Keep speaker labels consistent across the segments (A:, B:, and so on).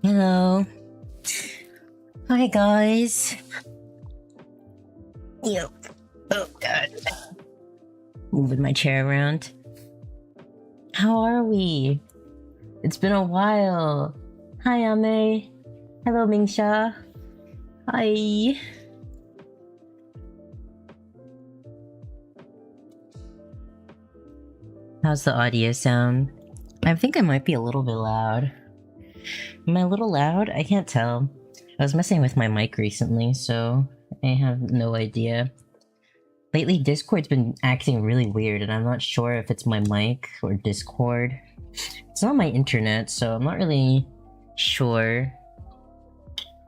A: Hello. Hi, guys. Yep. Oh, God. Moving my chair around. How are we? It's been a while. Hi, Ame. Hello, Mingsha. Hi. How's the audio sound? I think I might be a little bit loud. Am I a little loud? I can't tell. I was messing with my mic recently, so I have no idea. Lately, Discord's been acting really weird, and I'm not sure if it's my mic or Discord. It's not my internet, so I'm not really sure.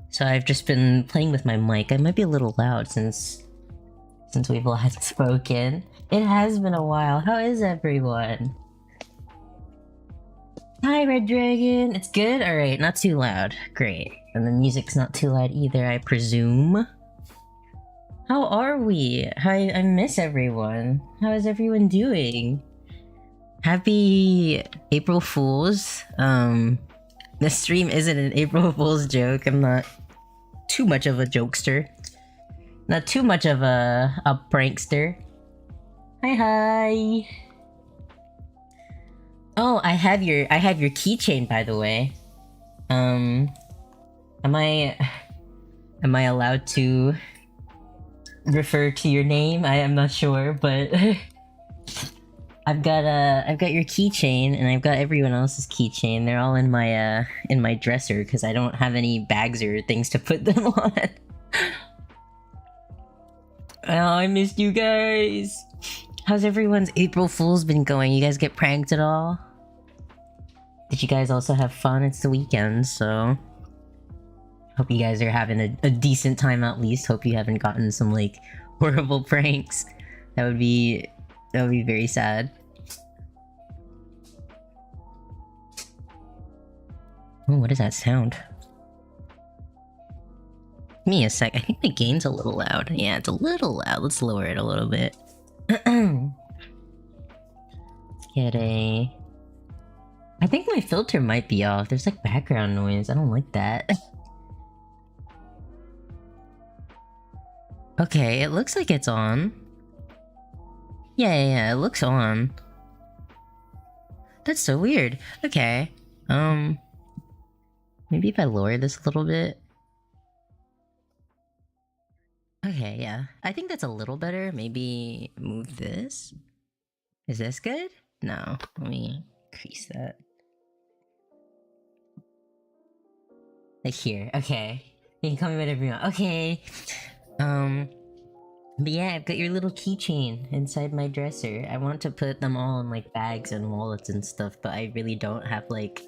A: So I've just been playing with my mic. I might be a little loud since we've last spoken. It has been a while. How is everyone? Hi, Red Dragon. It's good? Alright, not too loud. Great. And the music's not too loud either, I presume. How are we? I miss everyone. How is everyone doing? Happy April Fools. The stream isn't an April Fool's joke. I'm not too much of a jokester. Not too much of a prankster. Hi. Oh, I have your keychain, by the way. Am I allowed to refer to your name? I am not sure, but I've got your keychain, and I've got everyone else's keychain. They're all in my dresser because I don't have any bags or things to put them on. Oh, I missed you guys. How's everyone's April Fool's been going? You guys get pranked at all? Did you guys also have fun? It's the weekend, so hope you guys are having a decent time at least. Hope you haven't gotten some like horrible pranks. That would be very sad. Oh, what is that sound? Give me a sec. I think the gain's a little loud. Yeah, it's a little loud. Let's lower it a little bit. Let's get a... I think my filter might be off. There's like background noise. I don't like that. Okay, it looks like it's on. Yeah, it looks on. That's so weird. Okay. Maybe if I lower this a little bit. Okay, yeah. I think that's a little better. Maybe move this. Is this good? No. Let me increase that. Like here. Okay. You can call me whatever you want. Okay. But yeah, I've got your little keychain inside my dresser. I want to put them all in like bags and wallets and stuff, but I really don't have like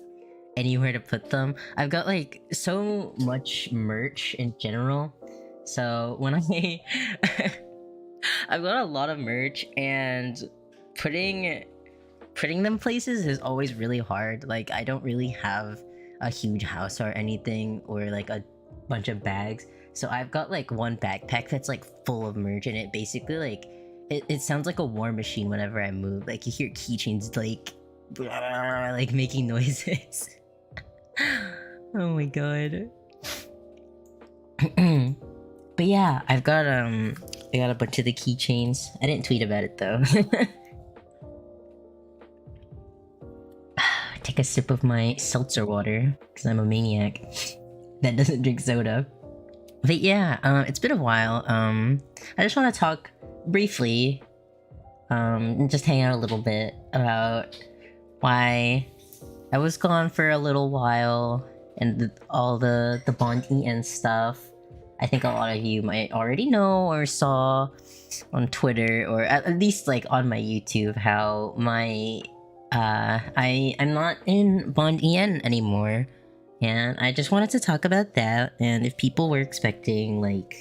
A: anywhere to put them. I've got like so much merch in general. So when I I've got a lot of merch, and putting them places is always really hard. Like I don't really have a huge house or anything, or like a bunch of bags. So I've got like one backpack that's like full of merch, and it basically like it sounds like a war machine whenever I move. Like you hear keychains like like making noises. Oh my god. But yeah, I got a bunch of the keychains. I didn't tweet about it though. Take a sip of my seltzer water because I'm a maniac that doesn't drink soda. But yeah, it's been a while. I just want to talk briefly, and just hang out a little bit about why I was gone for a little while, and all the bonding and stuff. I think a lot of you might already know or saw on Twitter, or at least like on my YouTube, how my I'm not in Bond EN anymore. And I just wanted to talk about that, and if people were expecting like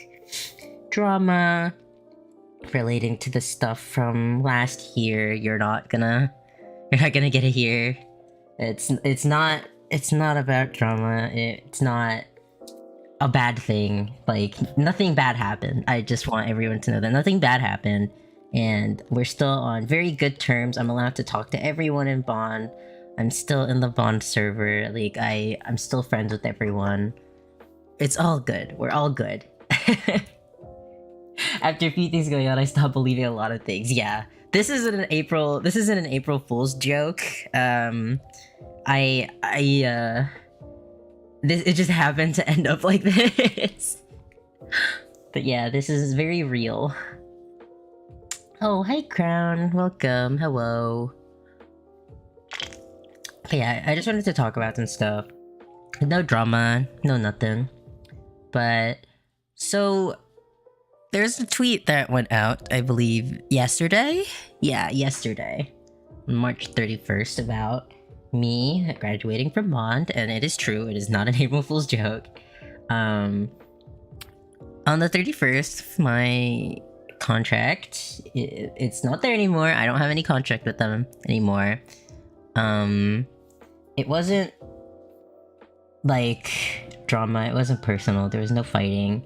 A: drama relating to the stuff from last year, you're not gonna get it here. It's not about drama. It's not a bad thing. Like nothing bad happened. I just want everyone to know that nothing bad happened, and we're still on very good terms. I'm allowed to talk to everyone in Bond. I'm still in the Bond server. Like I'm still friends with everyone. It's all good. We're all good. After a few things going on, I stopped believing a lot of things. Yeah, this isn't an April Fool's joke. It just happened to end up like this. But yeah, this is very real. Oh, hi Crown. Welcome. Hello. But yeah, I just wanted to talk about some stuff. No drama, no nothing. But, so, there's a tweet that went out, I believe, yesterday? Yeah, yesterday. March 31st, about me graduating from Bond, and it is true, it is not an April Fool's joke. On the 31st, my contract, it's not there anymore. I don't have any contract with them anymore. It wasn't like drama, it wasn't personal, there was no fighting.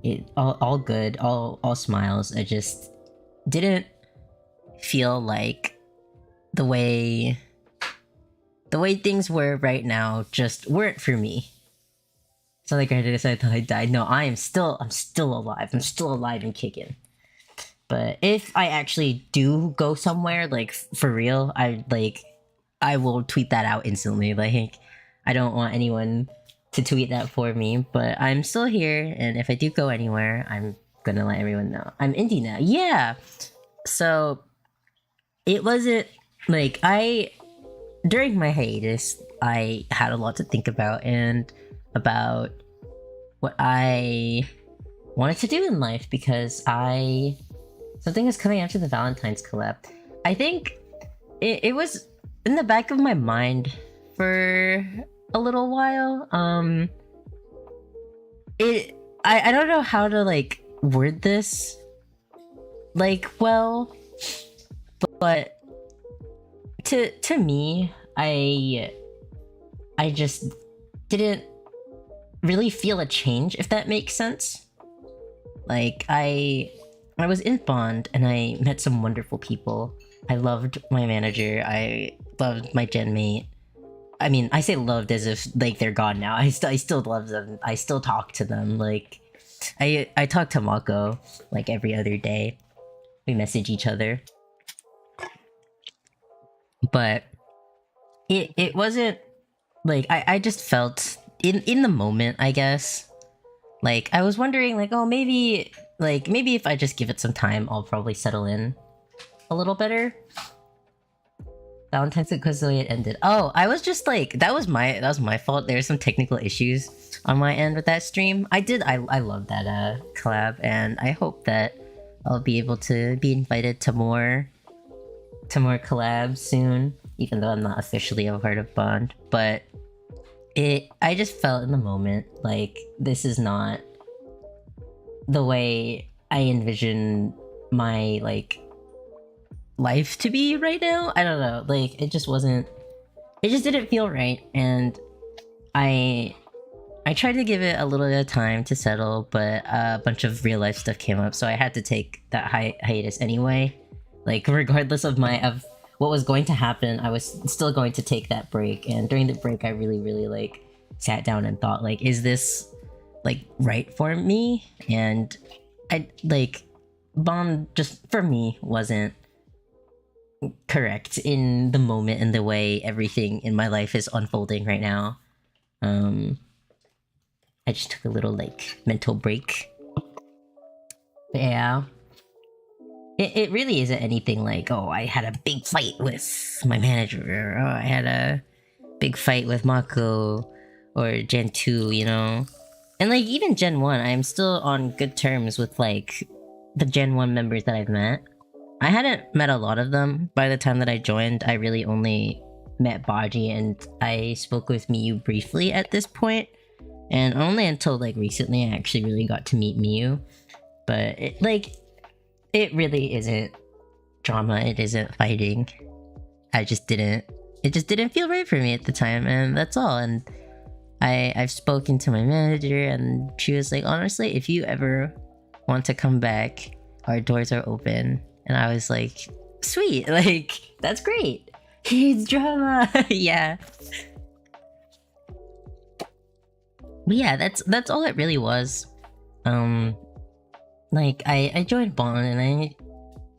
A: It all good, all smiles. I just didn't feel like the way things were right now just weren't for me. So like I decided that I died. No, I'm still alive. I'm still alive and kicking. But if I actually do go somewhere, like for real, I will tweet that out instantly. Like, I don't want anyone to tweet that for me, but I'm still here, and if I do go anywhere, I'm gonna let everyone know. I'm indie now. Yeah! So, it wasn't, like, during my hiatus, I had a lot to think about, and about what I wanted to do in life, because something is coming after the Valentine's collab. I think it was in the back of my mind for a little while. I don't know how to like word this like well, but to me, I just didn't really feel a change, if that makes sense. Like I was in Bond and I met some wonderful people, I loved my manager. I loved my gen mate. I mean, I say loved as if like they're gone now. I still love them. I still talk to them. Like, I talk to Mako like every other day. We message each other, but it wasn't like I just felt in the moment, I guess. Like I was wondering, like, oh, maybe if I just give it some time, I'll probably settle in a little better. Valentine's because the way it ended. Oh, I was just like that was my fault. There were some technical issues on my end with that stream. I love that collab, and I hope that I'll be able to be invited to more collabs soon, even though I'm not officially a part of Bond. But I just felt in the moment like this is not the way I envision my like life to be right now. I don't know, like it just didn't feel right, and I tried to give it a little bit of time to settle, but a bunch of real life stuff came up, so I had to take that hiatus anyway. Like regardless of what was going to happen, I was still going to take that break. And during the break, I really like sat down and thought, like, is this like right for me? And I like Bond just for me wasn't correct in the moment and the way everything in my life is unfolding right now. I just took a little like mental break. But yeah. It really isn't anything like, oh, I had a big fight with my manager, or oh, I had a big fight with Mako, or Gen 2, you know? And like even Gen 1, I'm still on good terms with like the Gen 1 members that I've met. I hadn't met a lot of them by the time that I joined. I really only met Baji, and I spoke with Miyu briefly at this point. And only until like recently I actually really got to meet Miyu. But it really isn't drama, it isn't fighting. It just didn't feel right for me at the time, and that's all. And I've spoken to my manager, and she was like, honestly, if you ever want to come back, our doors are open. And I was like, sweet, like that's great. It's drama. Yeah. But yeah, that's all it really was. Like I joined Bond, and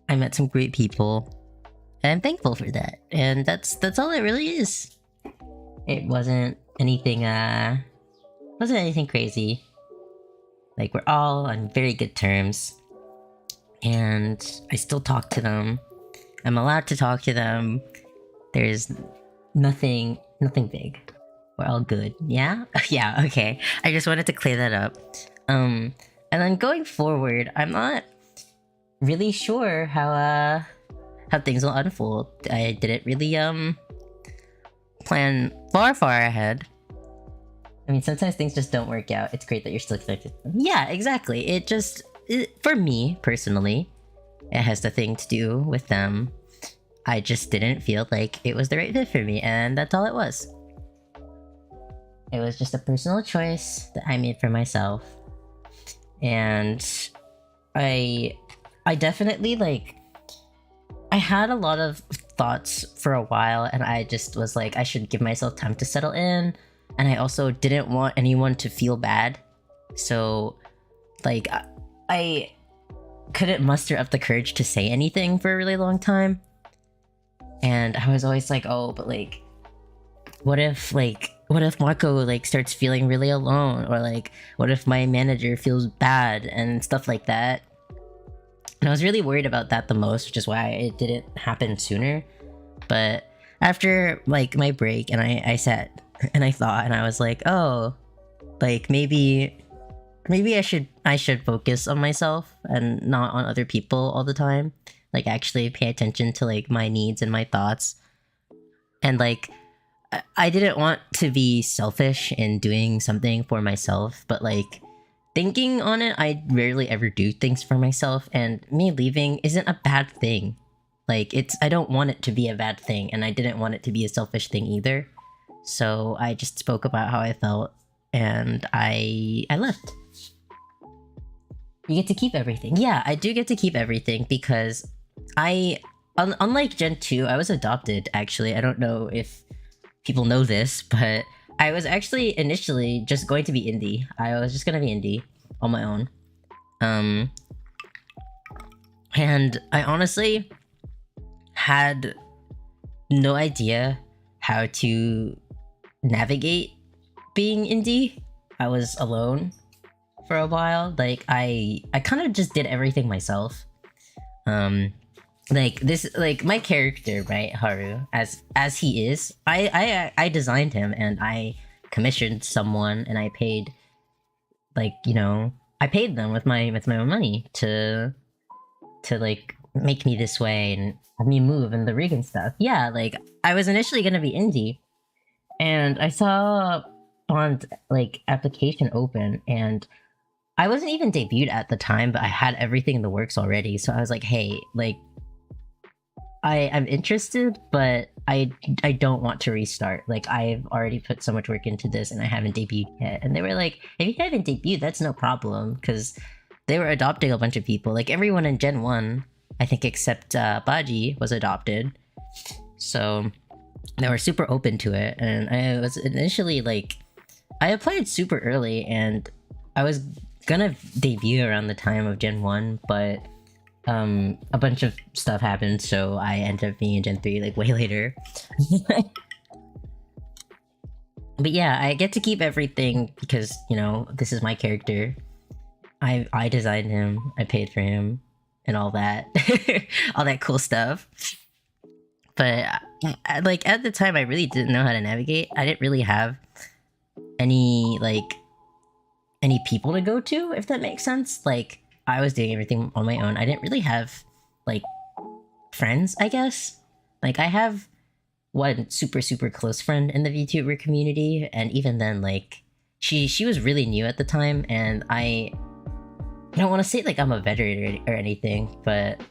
A: I met some great people, and I'm thankful for that. And that's all it really is. It wasn't anything crazy. Like we're all on very good terms, and I still talk to them. I'm allowed to talk to them. There's nothing big. We're all good. Yeah? Yeah, okay. I just wanted to clear that up. And then going forward, I'm not really sure how things will unfold. I didn't really plan far ahead. I mean, sometimes things just don't work out. It's great that you're still connected. Yeah, exactly. For me personally, it has nothing to do with them. I just didn't feel like it was the right fit for me, and that's all it was. It was just a personal choice that I made for myself. And I definitely like, I had a lot of thoughts for a while, and I just was like, I should give myself time to settle in. And I also didn't want anyone to feel bad. So like I couldn't muster up the courage to say anything for a really long time. And I was always like, oh, but like, what if Mako like starts feeling really alone, or like what if my manager feels bad and stuff like that. And I was really worried about that the most, which is why it didn't happen sooner. But after like my break, and I sat and I thought, and I was like, oh, like maybe I should focus on myself and not on other people all the time. Like actually pay attention to like my needs and my thoughts. And like I didn't want to be selfish in doing something for myself, but like thinking on it, I rarely ever do things for myself, and me leaving isn't a bad thing. Like I don't want it to be a bad thing, and I didn't want it to be a selfish thing either. So I just spoke about how I felt, and I left. You get to keep everything. Yeah, I do get to keep everything because I unlike Gen 2, I was adopted, actually. I don't know if people know this, but I was actually initially just going to be indie. I was just gonna be indie on my own. And I honestly had no idea how to navigate being indie. I was alone for a while. Like I kind of just did everything myself. Like this, like my character, right, Haru, as he is, I designed him and I commissioned someone and I paid, like, you know, I paid them with my own money to like make me this way and have me move and the rig and stuff. Yeah, like I was initially gonna be indie, and I saw Bond like application open, and I wasn't even debuted at the time, but I had everything in the works already. So I was like, hey, like I'm interested, but I don't want to restart. Like I've already put so much work into this and I haven't debuted yet. And they were like, if you haven't debuted, that's no problem, because they were adopting a bunch of people. Like everyone in Gen 1, I think except Baji was adopted. So they were super open to it. And I was initially like, I applied super early and I was gonna debut around the time of Gen 1, but a bunch of stuff happened, so I ended up being in Gen 3 like way later. But yeah, I get to keep everything because, you know, this is my character. I designed him, I paid for him, and all that. All that cool stuff. But like at the time I really didn't know how to navigate. I didn't really have any people to go to, if that makes sense. Like I was doing everything on my own. I didn't really have like friends, I guess. Like I have one super close friend in the VTuber community, and even then, like she was really new at the time, and I don't want to say like I'm a veteran or anything, but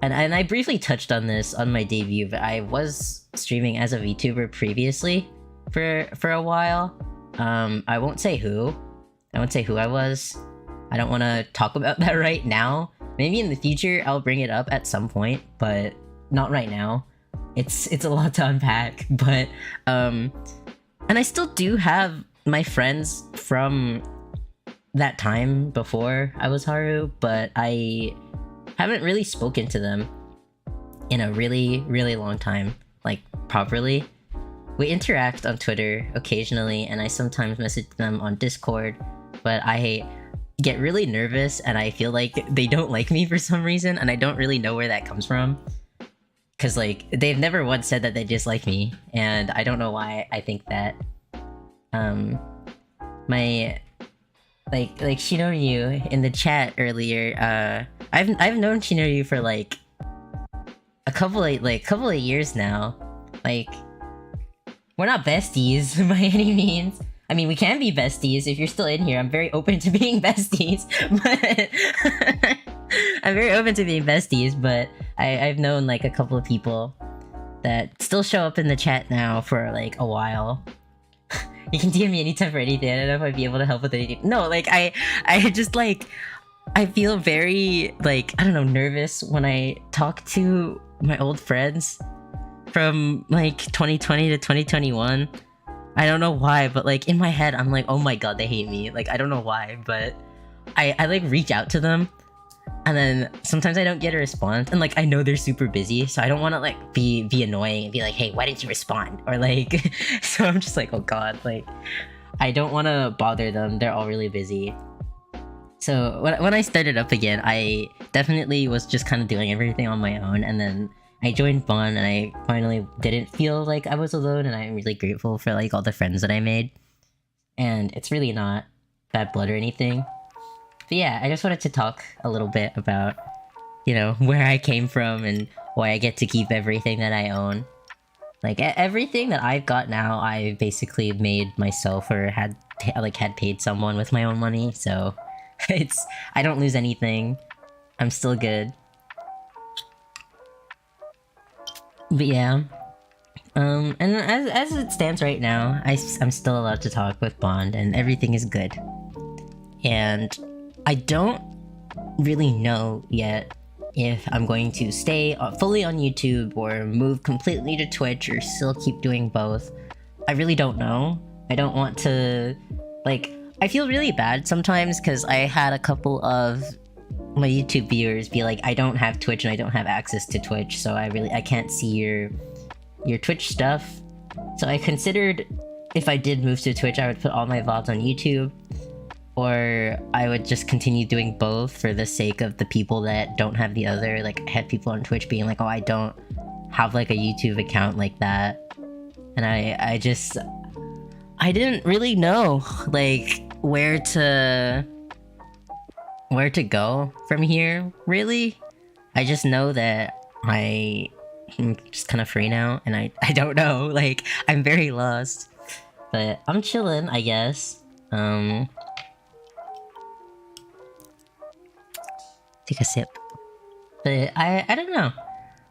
A: and I briefly touched on this on my debut, but I was streaming as a VTuber previously for a while. I won't say who. I won't say who I was. I don't want to talk about that right now. Maybe in the future I'll bring it up at some point, but not right now. It's a lot to unpack, but and I still do have my friends from that time before I was Haru, but I haven't really spoken to them in a really long time, like properly. We interact on Twitter occasionally, and I sometimes message them on Discord, but I get really nervous and I feel like they don't like me for some reason, and I don't really know where that comes from. Cause like they've never once said that they dislike me, and I don't know why I think that. My like Shinoryu in the chat earlier, I've known Shinoryu for like a couple of years now. Like we're not besties by any means. I mean, we can be besties if you're still in here. I'm very open to being besties, but I'm very open to being besties, but I've known like a couple of people that still show up in the chat now for like a while. You can DM me anytime for anything. I don't know if I'd be able to help with anything. No, like I just like, I feel very like, I don't know, nervous when I talk to my old friends from like 2020 to 2021. I don't know why, but like in my head, I'm like, oh my god, they hate me. Like, I don't know why, but I like reach out to them, and then sometimes I don't get a response, and like I know they're super busy, so I don't want to like be annoying and be like, hey, why didn't you respond? Or like, so I'm just like, oh god, like I don't want to bother them. They're all really busy. So when I started up again, I definitely was just kind of doing everything on my own, and then I joined Bond and I finally didn't feel like I was alone, and I'm really grateful for like all the friends that I made. And it's really not bad blood or anything. But yeah, I just wanted to talk a little bit about, you know, where I came from and why I get to keep everything that I own. Like everything that I've got now, I basically made myself or had paid someone with my own money. So I don't lose anything. I'm still good. But yeah, and as it stands right now, I'm still allowed to talk with Bond, and everything is good. And I don't really know yet if I'm going to stay fully on YouTube or move completely to Twitch or still keep doing both. I really don't know. I don't want to, like, I feel really bad sometimes because I had a couple of my YouTube viewers be like, I don't have Twitch and I don't have access to Twitch, so I can't see your Twitch stuff. So I considered if I did move to Twitch, I would put all my VODs on YouTube, or I would just continue doing both for the sake of the people that don't have the other. Like, I had people on Twitch being like, oh, I don't have like a YouTube account like that. And I didn't really know like where to go from here, really. I just know that I'm just kind of free now, and I don't know, like, I'm very lost. But I'm chilling, I guess. Take a sip. But I don't know.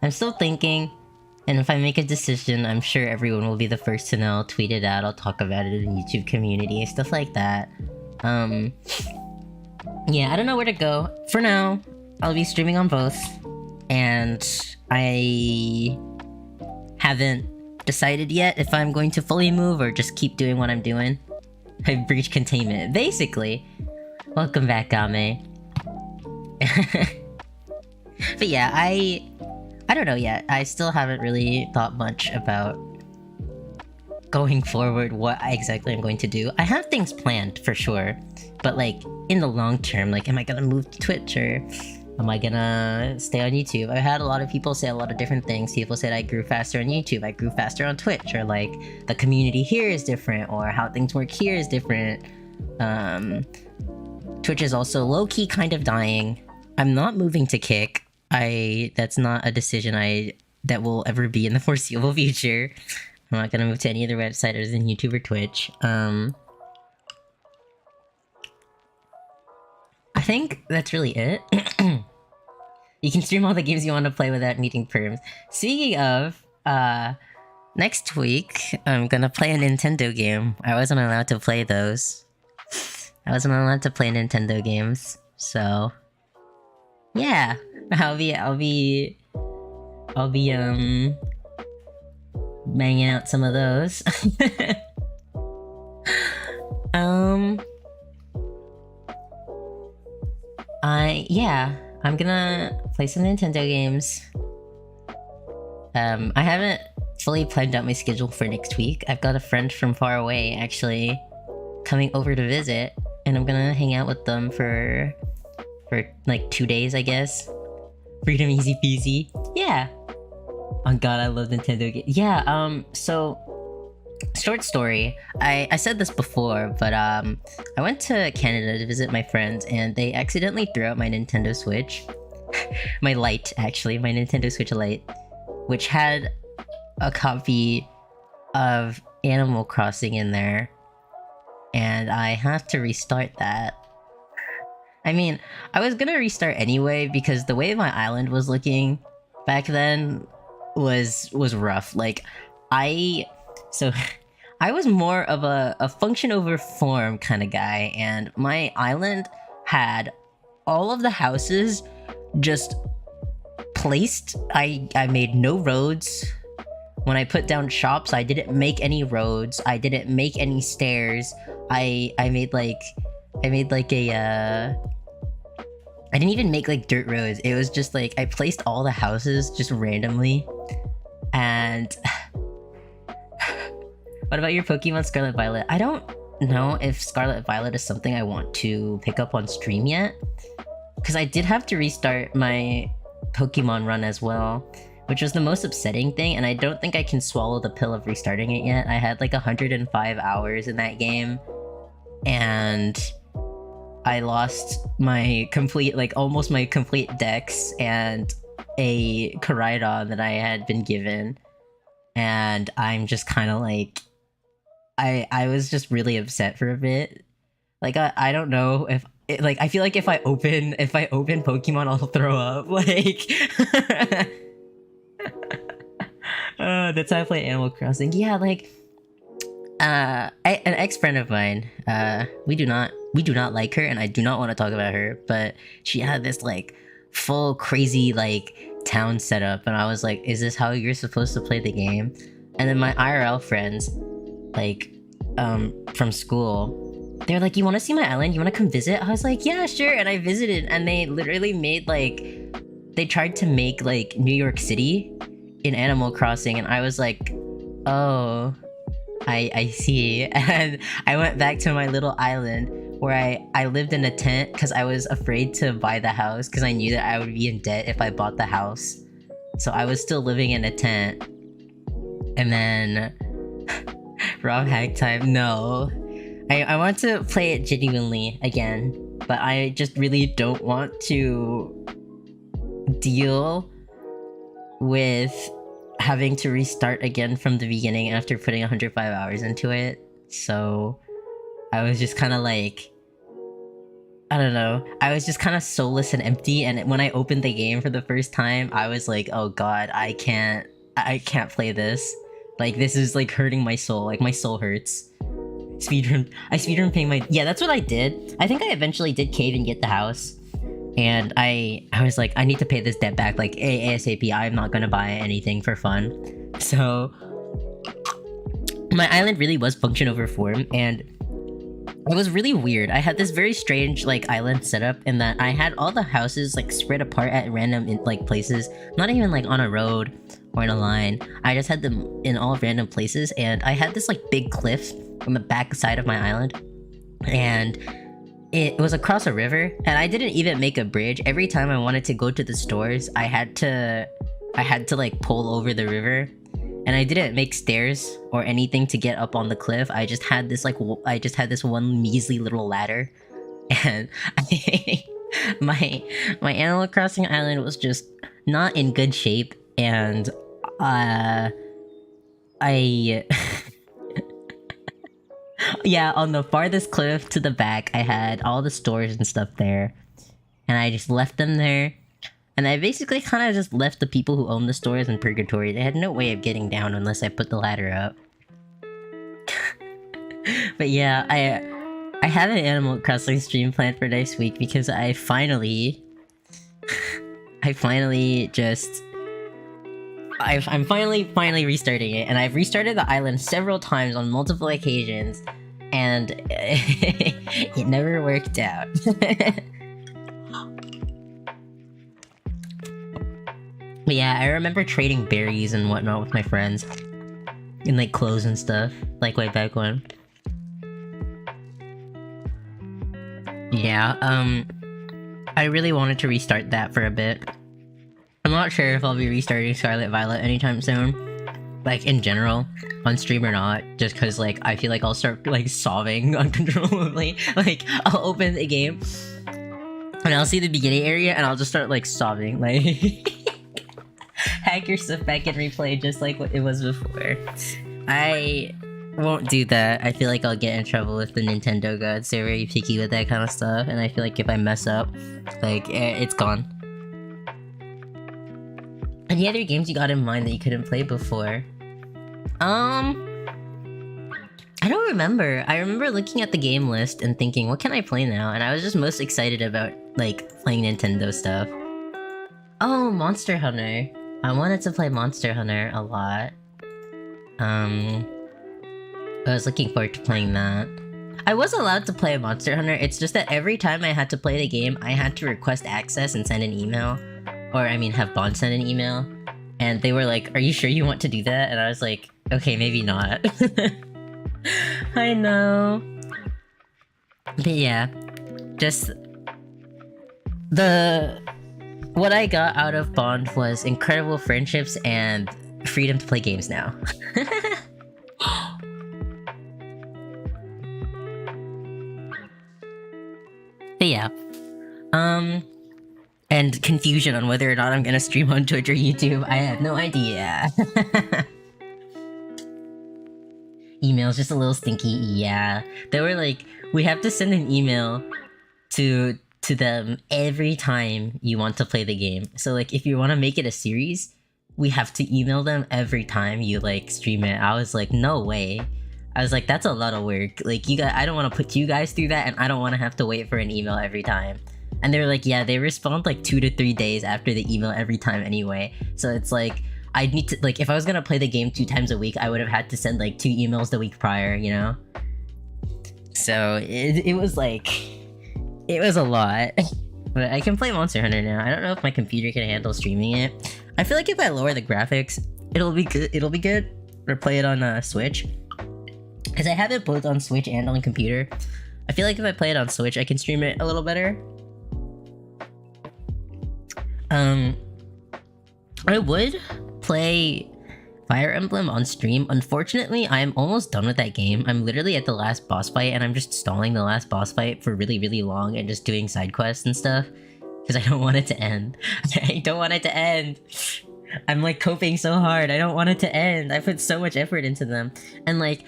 A: I'm still thinking, and if I make a decision, I'm sure everyone will be the first to know. I'll tweet it out, I'll talk about it in the YouTube community, stuff like that. Yeah, I don't know where to go. For now, I'll be streaming on both, and I haven't decided yet if I'm going to fully move or just keep doing what I'm doing. I've breached containment, basically. Welcome back, Game. But yeah, I don't know yet. I still haven't really thought much about going forward, what exactly I'm going to do. I have things planned for sure, but like in the long term, like, am I gonna move to Twitch or am I gonna stay on YouTube? I had a lot of people say a lot of different things. People said I grew faster on YouTube, I grew faster on Twitch, or like the community here is different, or how things work here is different. Twitch is also low-key kind of dying. I'm not moving to Kick. That's not a decision that will ever be in the foreseeable future. I'm not gonna move to any other website other than YouTube or Twitch. I think that's really it. You can stream all the games you want to play without needing perms. Speaking of, next week, I'm gonna play a Nintendo game. I wasn't allowed to play those. I wasn't allowed to play Nintendo games, so... yeah, I'll be banging out some of those. I'm gonna play some Nintendo games. I haven't fully planned out my schedule for next week. I've got a friend from far away actually coming over to visit, and I'm gonna hang out with them for like 2 days, I guess. Freedom, easy peasy. Yeah. Oh god, I love Nintendo games. Yeah, so... short story. I said this before, but I went to Canada to visit my friends, and they accidentally threw out my Nintendo Switch. My Lite, actually. My Nintendo Switch Lite. Which had a copy of Animal Crossing in there. And I have to restart that. I mean, I was gonna restart anyway because the way my island was looking back then was rough. Like, I was more of a function over form kind of guy, and my island had all of the houses just placed. I made no roads. When I put down shops, I didn't make any roads. I didn't make any stairs. I made like a I didn't even make like dirt roads. It was just like I placed all the houses just randomly. And what about your Pokemon Scarlet Violet? I don't know if Scarlet Violet is something I want to pick up on stream yet, because I did have to restart my Pokemon run as well, which was the most upsetting thing, and I don't think I can swallow the pill of restarting it yet. I had like 105 hours in that game, and I lost my complete, like almost my complete dex and a Koraidon that I had been given, and I'm just kind of like, I was just really upset for a bit. Like, I don't know if like, I feel like if I open Pokemon, I'll throw up. Like, that's how I play Animal Crossing. Yeah, like, an ex-friend of mine, we do not like her, and I do not want to talk about her, but she had this like full crazy like town setup, and I was like, is this how you're supposed to play the game? And then my IRL friends, like, from school, they're like, you want to see my island? You want to come visit? I was like, yeah, sure. And I visited, and they literally made like, they tried to make like New York City in Animal Crossing, and I was like, oh, I see. And I went back to my little island where I lived in a tent because I was afraid to buy the house because I knew that I would be in debt if I bought the house. So I was still living in a tent. And then Rob Hack time, no. I want to play it genuinely again, but I just really don't want to deal with having to restart again from the beginning after putting 105 hours into it. So I was just kind of like, I don't know, I was just kind of soulless and empty, and when I opened the game for the first time, I was like, oh god, I can't play this. Like, this is like hurting my soul. Like, my soul hurts. I speedrun paying my... Yeah, that's what I did. I think I eventually did cave and get the house. And I was like, I need to pay this debt back, like, ASAP. I'm not gonna buy anything for fun. So my island really was function over form, and it was really weird. I had this very strange, like, island setup in that I had all the houses, like, spread apart at random, like, places. Not even, like, on a road or in a line. I just had them in all random places, and I had this, like, big cliff on the back side of my island. And it was across a river, and I didn't even make a bridge. Every time I wanted to go to the stores, I had to like, pull over the river. And I didn't make stairs or anything to get up on the cliff. I just had this one measly little ladder, and my Animal Crossing island was just not in good shape. And yeah, on the farthest cliff to the back, I had all the stores and stuff there, and I just left them there. And I basically kind of just left the people who owned the stores in purgatory. They had no way of getting down unless I put the ladder up. But yeah, I have an Animal Crossing stream planned for next week because I'm finally restarting it, and I've restarted the island several times on multiple occasions, and it never worked out. But yeah, I remember trading berries and whatnot with my friends. And like clothes and stuff. Like way back when. Yeah, I really wanted to restart that for a bit. I'm not sure if I'll be restarting Scarlet Violet anytime soon. Like, in general. On stream or not. Just cause, like, I feel like I'll start, like, sobbing uncontrollably. Like, I'll open the game. And I'll see the beginning area and I'll just start, like, sobbing. Like... Hack your stuff back and replay just like what it was before. I won't do that. I feel like I'll get in trouble with the Nintendo gods. They're very picky with that kind of stuff, and I feel like if I mess up, like, it's gone. Any other games you got in mind that you couldn't play before? I don't remember. I remember looking at the game list and thinking, what can I play now? And I was just most excited about, like, playing Nintendo stuff. Oh, Monster Hunter. I wanted to play Monster Hunter a lot. I was looking forward to playing that. I was allowed to play Monster Hunter, it's just that every time I had to play the game, I had to request access and send an email. Or, I mean, have Bond send an email. And they were like, are you sure you want to do that? And I was like, okay, maybe not. I know. But yeah, just... What I got out of Bond was incredible friendships and freedom to play games now. But yeah. And confusion on whether or not I'm gonna stream on Twitch or YouTube. I have no idea. Email's just a little stinky, yeah. They were like, we have to send an email to them every time you want to play the game. So like, if you want to make it a series, we have to email them every time you like stream it. I was like, no way. I was like, that's a lot of work. Like, you guys, I don't want to put you guys through that, and I don't want to have to wait for an email every time. And they're like, yeah, they respond like 2 to 3 days after the email every time anyway. So it's like, I'd need to, like, if I was gonna play the game 2 times a week, I would have had to send like 2 emails the week prior, you know? So it was like, it was a lot. But I can play Monster Hunter now. I don't know if my computer can handle streaming it. I feel like if I lower the graphics, it'll be good. Or play it on Switch. Because I have it both on Switch and on computer. I feel like if I play it on Switch, I can stream it a little better. I would play Fire Emblem on stream. Unfortunately, I'm almost done with that game. I'm literally at the last boss fight, and I'm just stalling the last boss fight for really, really long and just doing side quests and stuff. Because I don't want it to end. I don't want it to end. I'm like coping so hard. I don't want it to end. I put so much effort into them. And like,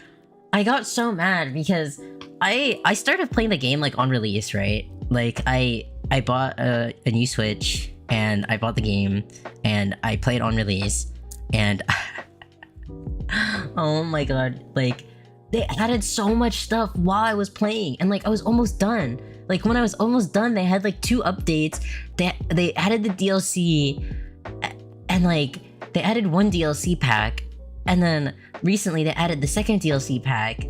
A: I got so mad because I started playing the game like on release, right? Like I bought a new Switch and I bought the game and I played on release and oh my god, like they added so much stuff while I was playing and like I was almost done. Like when I was almost done, they had like 2 updates. They added the DLC and like they added 1 DLC pack, and then recently they added the 2nd DLC pack,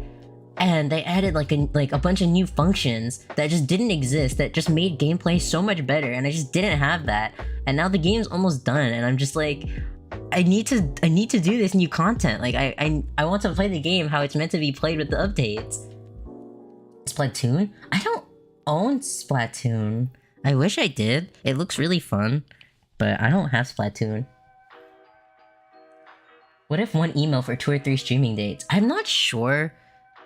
A: and they added like a bunch of new functions that just didn't exist, that just made gameplay so much better, and I just didn't have that. And now the game's almost done, and I'm just like, I need to do this new content. Like I want to play the game how it's meant to be played with the updates. Splatoon? I don't own Splatoon. I wish I did. It looks really fun, but I don't have Splatoon. What if 1 email for 2 or 3 streaming dates? I'm not sure,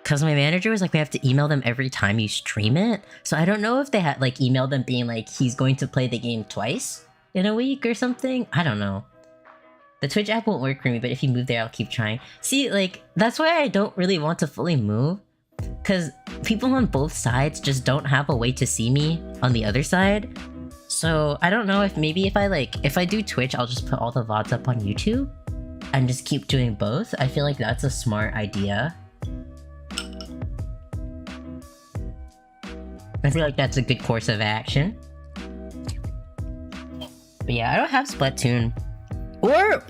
A: because my manager was like, we have to email them every time you stream it. So I don't know if they had like emailed them being like, he's going to play the game twice in a week or something. I don't know. The Twitch app won't work for me, but if you move there, I'll keep trying. See, like, that's why I don't really want to fully move. Because people on both sides just don't have a way to see me on the other side. So I don't know if maybe if I do Twitch, I'll just put all the VODs up on YouTube and just keep doing both. I feel like that's a smart idea. I feel like that's a good course of action. But yeah, I don't have Splatoon. Or...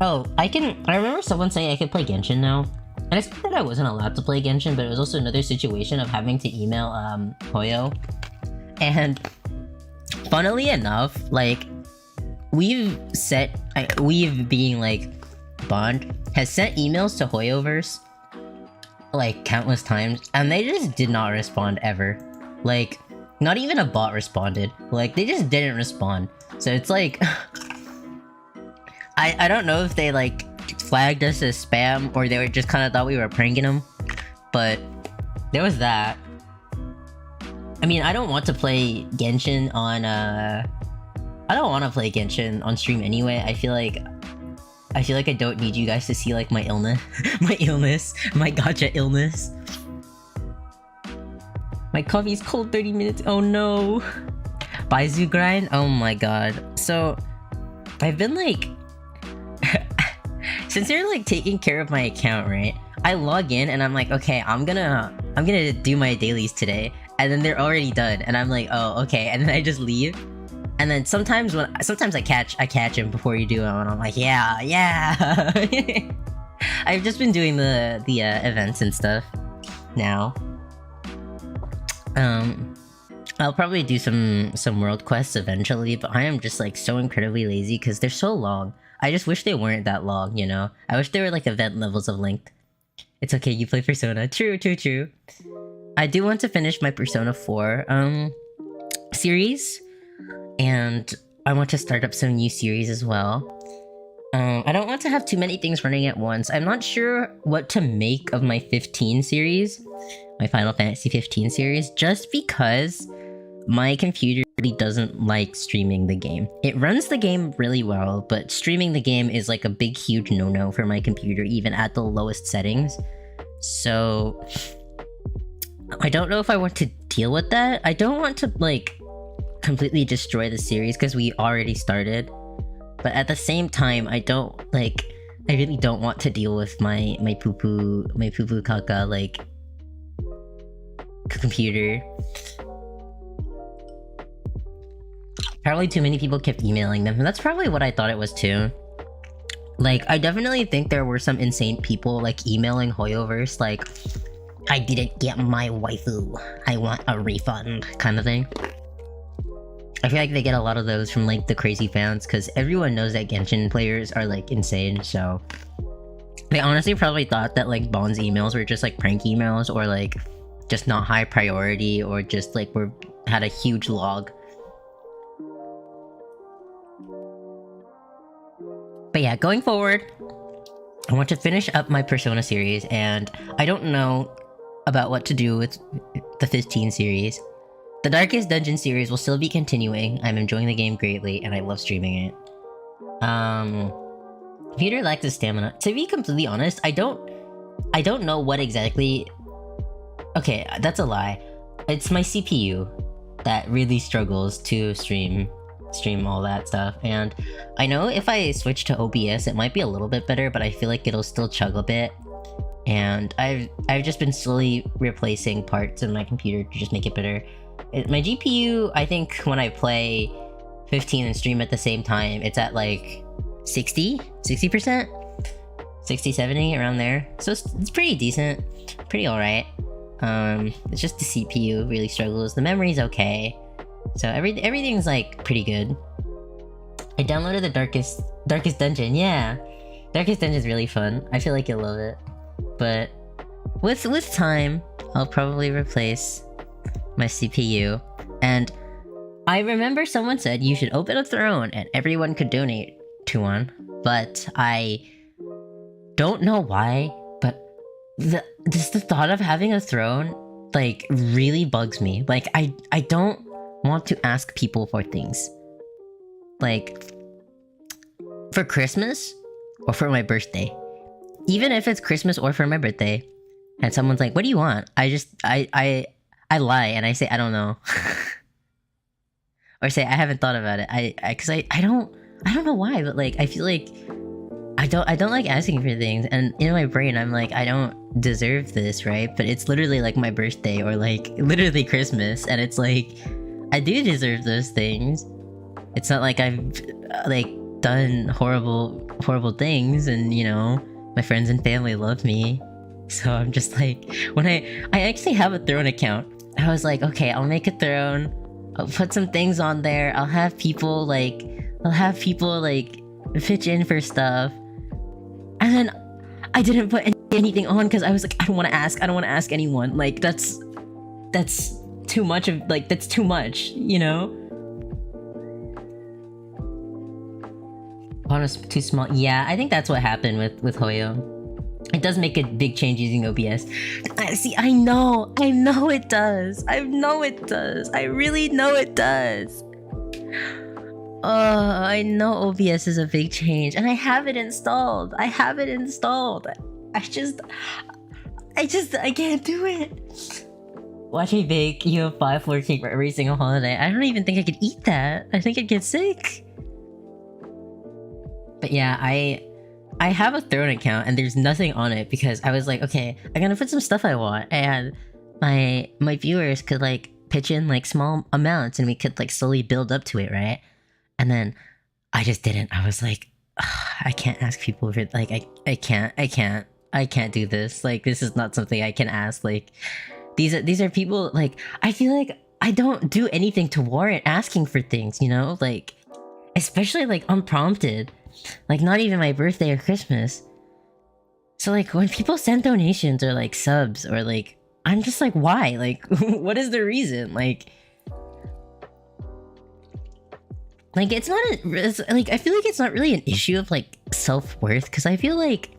A: oh, I remember someone saying I could play Genshin now. And I said that I wasn't allowed to play Genshin, but it was also another situation of having to email Hoyo. And funnily enough, like, we've being like Bond has sent emails to Hoyoverse like countless times, and they just did not respond ever. Like, not even a bot responded. Like, they just didn't respond. So it's like I don't know if they like flagged us as spam or they were just kind of thought we were pranking them, but there was that. I mean, I don't want to play Genshin on I don't want to play Genshin on stream anyway. I feel like I don't need you guys to see like my illness, my gacha illness. My coffee's cold 30 minutes. Oh no. Baizu grind? Oh my god. So I've been like since they're like taking care of my account, right? I log in and I'm like, okay, I'm gonna do my dailies today, and then they're already done, and I'm like, oh, okay, and then I just leave. And then sometimes I catch him before you do it, and I'm like, yeah. I've just been doing the events and stuff now. I'll probably do some world quests eventually, but I am just like so incredibly lazy because they're so long. I just wish they weren't that long, you know? I wish they were like event levels of length. It's okay, you play Persona. True. I do want to finish my Persona 4 series, and I want to start up some new series as well. I don't want to have too many things running at once. I'm not sure what to make of my 15 series, my Final Fantasy 15 series, just because my computer really doesn't like streaming the game. It runs the game really well, but streaming the game is like a big, huge no-no for my computer, even at the lowest settings. So I don't know if I want to deal with that. I don't want to like completely destroy the series because we already started, but at the same time, I really don't want to deal with my poo-poo caca like computer. Probably too many people kept emailing them, and that's probably what I thought it was too. Like, I definitely think there were some insane people, like, emailing Hoyoverse, like, I didn't get my waifu, I want a refund, kind of thing. I feel like they get a lot of those from, like, the crazy fans, because everyone knows that Genshin players are, like, insane, so... They honestly probably thought that, like, Bond's emails were just, like, prank emails, or, like, just not high priority, or just, like, had a huge log. But yeah, going forward, I want to finish up my Persona series, and I don't know about what to do with the 15 series. The Darkest Dungeon series will still be continuing. I'm enjoying the game greatly, and I love streaming it. Peter lacks his stamina. To be completely honest, I don't know what exactly... Okay, that's a lie. It's my CPU that really struggles to stream all that stuff, and I know if I switch to OBS it might be a little bit better, but I feel like it'll still chug a bit, and I've just been slowly replacing parts in my computer to just make it better. My GPU, I think when I play 15 and stream at the same time, it's at like 60%? 60, 70, around there. So it's pretty decent, pretty alright. It's just the CPU really struggles. The memory's okay. So everything's like pretty good. I downloaded the Darkest Dungeon, yeah. Darkest Dungeon's really fun. I feel like you'll love it. But with time, I'll probably replace my CPU. And I remember someone said you should open a throne and everyone could donate to one. But I don't know why, but just the thought of having a throne like really bugs me. Like I don't want to ask people for things. Like, for Christmas or for my birthday. Even if it's Christmas or for my birthday, and someone's like, what do you want? I lie and I say, I don't know. Or say, I haven't thought about it. Cause I don't know why, but like, I feel like I don't like asking for things, and in my brain I'm like, I don't deserve this, right? But it's literally like my birthday or like literally Christmas, and it's like, I do deserve those things. It's not like I've like done horrible things, and you know, my friends and family love me. So I'm just like, when I actually have a throne account, I was like, okay, I'll make a throne, I'll put some things on there, I'll have people like pitch in for stuff. And then I didn't put anything on because I was like, I don't want to ask anyone. Like that's too much of, like, that's too much, you know? Font is too small. Yeah, I think that's what happened with Hoyo. It does make a big change using OBS. I know it does. I know it does. I really know it does. I know OBS is a big change, and I have it installed. I can't do it. Watch me bake you a 5-floor cake for every single holiday. I don't even think I could eat that. I think I'd get sick. But yeah, I have a throne account and there's nothing on it because I was like, okay, I'm gonna put some stuff I want, and my viewers could like pitch in like small amounts and we could like slowly build up to it, right? And then I just didn't. I was like, I can't ask people for, like, I can't do this. Like, this is not something I can ask. Like, these are people, like, I feel like I don't do anything to warrant asking for things, you know? Like, especially like unprompted. Like, not even my birthday or Christmas. So like when people send donations or like subs or like, I'm just like, why? Like, what is the reason? Like it's not like, I feel like it's not really an issue of like self-worth, because I feel like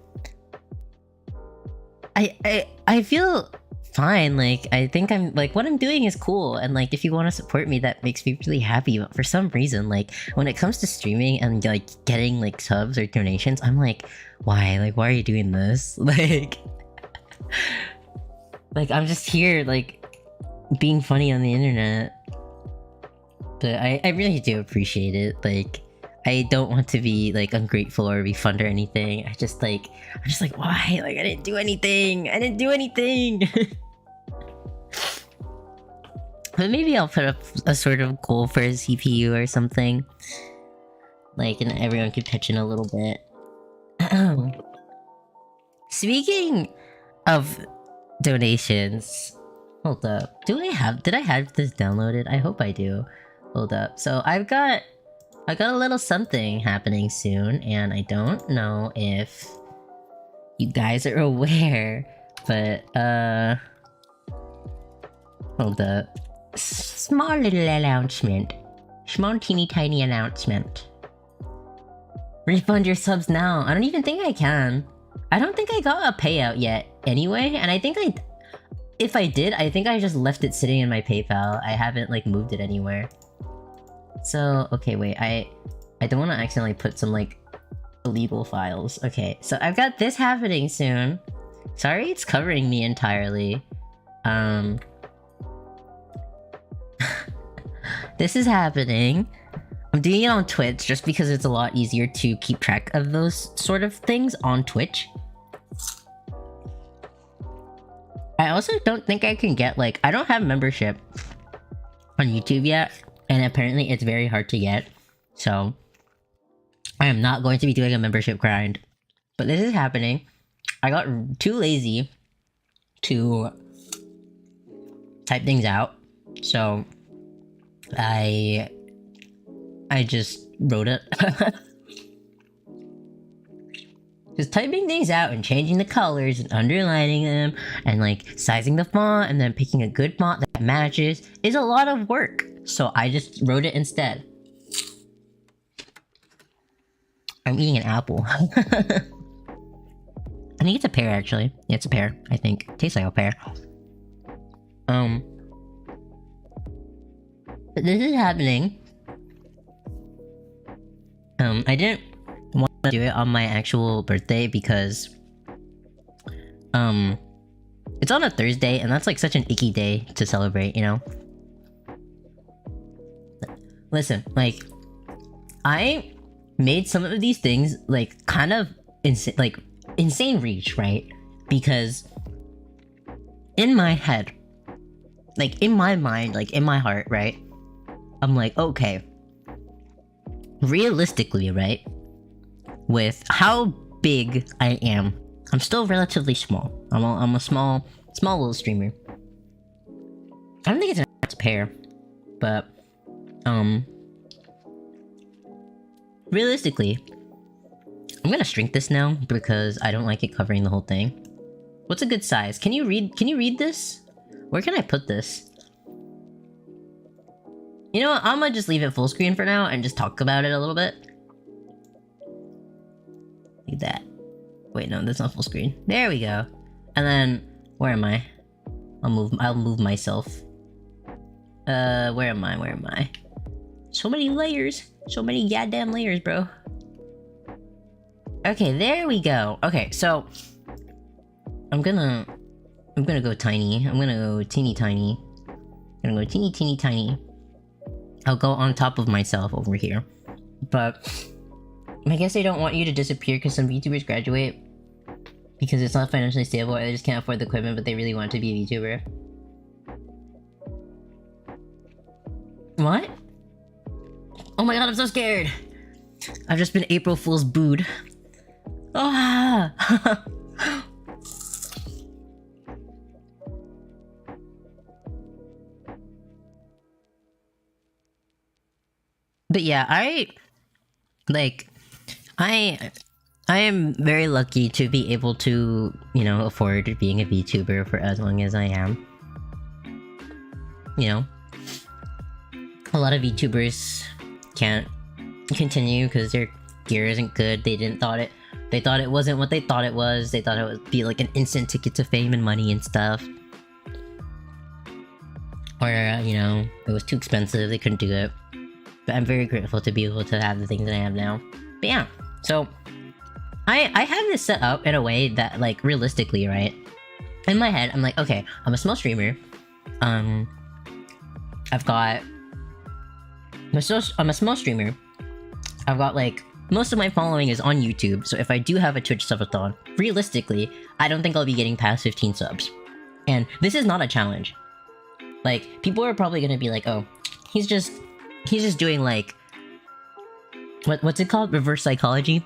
A: I feel fine. Like, I think I'm like, what I'm doing is cool, and like if you want to support me, that makes me really happy. But for some reason, like when it comes to streaming and like getting like subs or donations, I'm like, why? Like, why are you doing this? Like I'm just here like being funny on the internet. But I really do appreciate it. Like, I don't want to be like ungrateful or refund or anything. I'm just like, why? Like, I didn't do anything. But maybe I'll put up a sort of goal for a CPU or something. Like, and everyone could pitch in a little bit. Speaking of donations, hold up. Did I have this downloaded? I hope I do. Hold up. So I got a little something happening soon, and I don't know if you guys are aware, but hold up. Small little announcement. Small teeny tiny announcement. Refund your subs now. I don't even think I can. I don't think I got a payout yet anyway, and I think if I did, I think I just left it sitting in my PayPal. I haven't like moved it anywhere. So, okay, wait, I don't want to accidentally put some like illegal files. Okay, so I've got this happening soon. Sorry it's covering me entirely. This is happening. I'm doing it on Twitch just because it's a lot easier to keep track of those sort of things on Twitch. I also don't think I can get like, I don't have membership on YouTube yet, and apparently it's very hard to get. So I am not going to be doing a membership grind. But this is happening. I got too lazy to type things out. So I just wrote it. Just typing things out and changing the colors and underlining them and like sizing the font and then picking a good font that matches is a lot of work. So I just wrote it instead. I'm eating an apple. I think it's a pear actually. Yeah, it's a pear, I think. It tastes like a pear. But this is happening. I didn't want to do it on my actual birthday because it's on a Thursday and that's like such an icky day to celebrate, you know? Listen, like I made some of these things like kind of insane reach, right? Because in my head, like in my mind, like in my heart, right? I'm like, okay, realistically, right? With how big I am, I'm still relatively small. I'm a small little streamer. I don't think it's a pair, but realistically, I'm gonna shrink this now because I don't like it covering the whole thing. What's a good size? Can you read this? Where can I put this? You know what? I'm gonna just leave it full screen for now and just talk about it a little bit. Like that. Wait, no, that's not full screen. There we go. And then, where am I? I'll move myself. Where am I? So many layers. So many goddamn layers, bro. Okay, there we go. Okay, so I'm gonna go tiny. I'm gonna go teeny tiny. I'm gonna go teeny tiny. I'll go on top of myself over here. But I guess they don't want you to disappear because some VTubers graduate because it's not financially stable or they just can't afford the equipment, but they really want to be a VTuber. What? Oh my god, I'm so scared! I've just been April Fool's booed. Ah! But yeah, I am very lucky to be able to, you know, afford being a VTuber for as long as I am. You know? A lot of VTubers can't continue because their gear isn't good. They thought it wasn't what they thought it was. They thought it would be like an instant ticket to fame and money and stuff. Or, you know, it was too expensive, they couldn't do it. But I'm very grateful to be able to have the things that I have now. But yeah, so I have this set up in a way that, like, realistically, right? In my head, I'm like, okay, I'm a small streamer. I'm a small streamer. I've got, like, most of my following is on YouTube, so if I do have a Twitch subathon, realistically, I don't think I'll be getting past 15 subs. And this is not a challenge. Like, people are probably gonna be like, oh, he's just doing like, what's it called? Reverse psychology?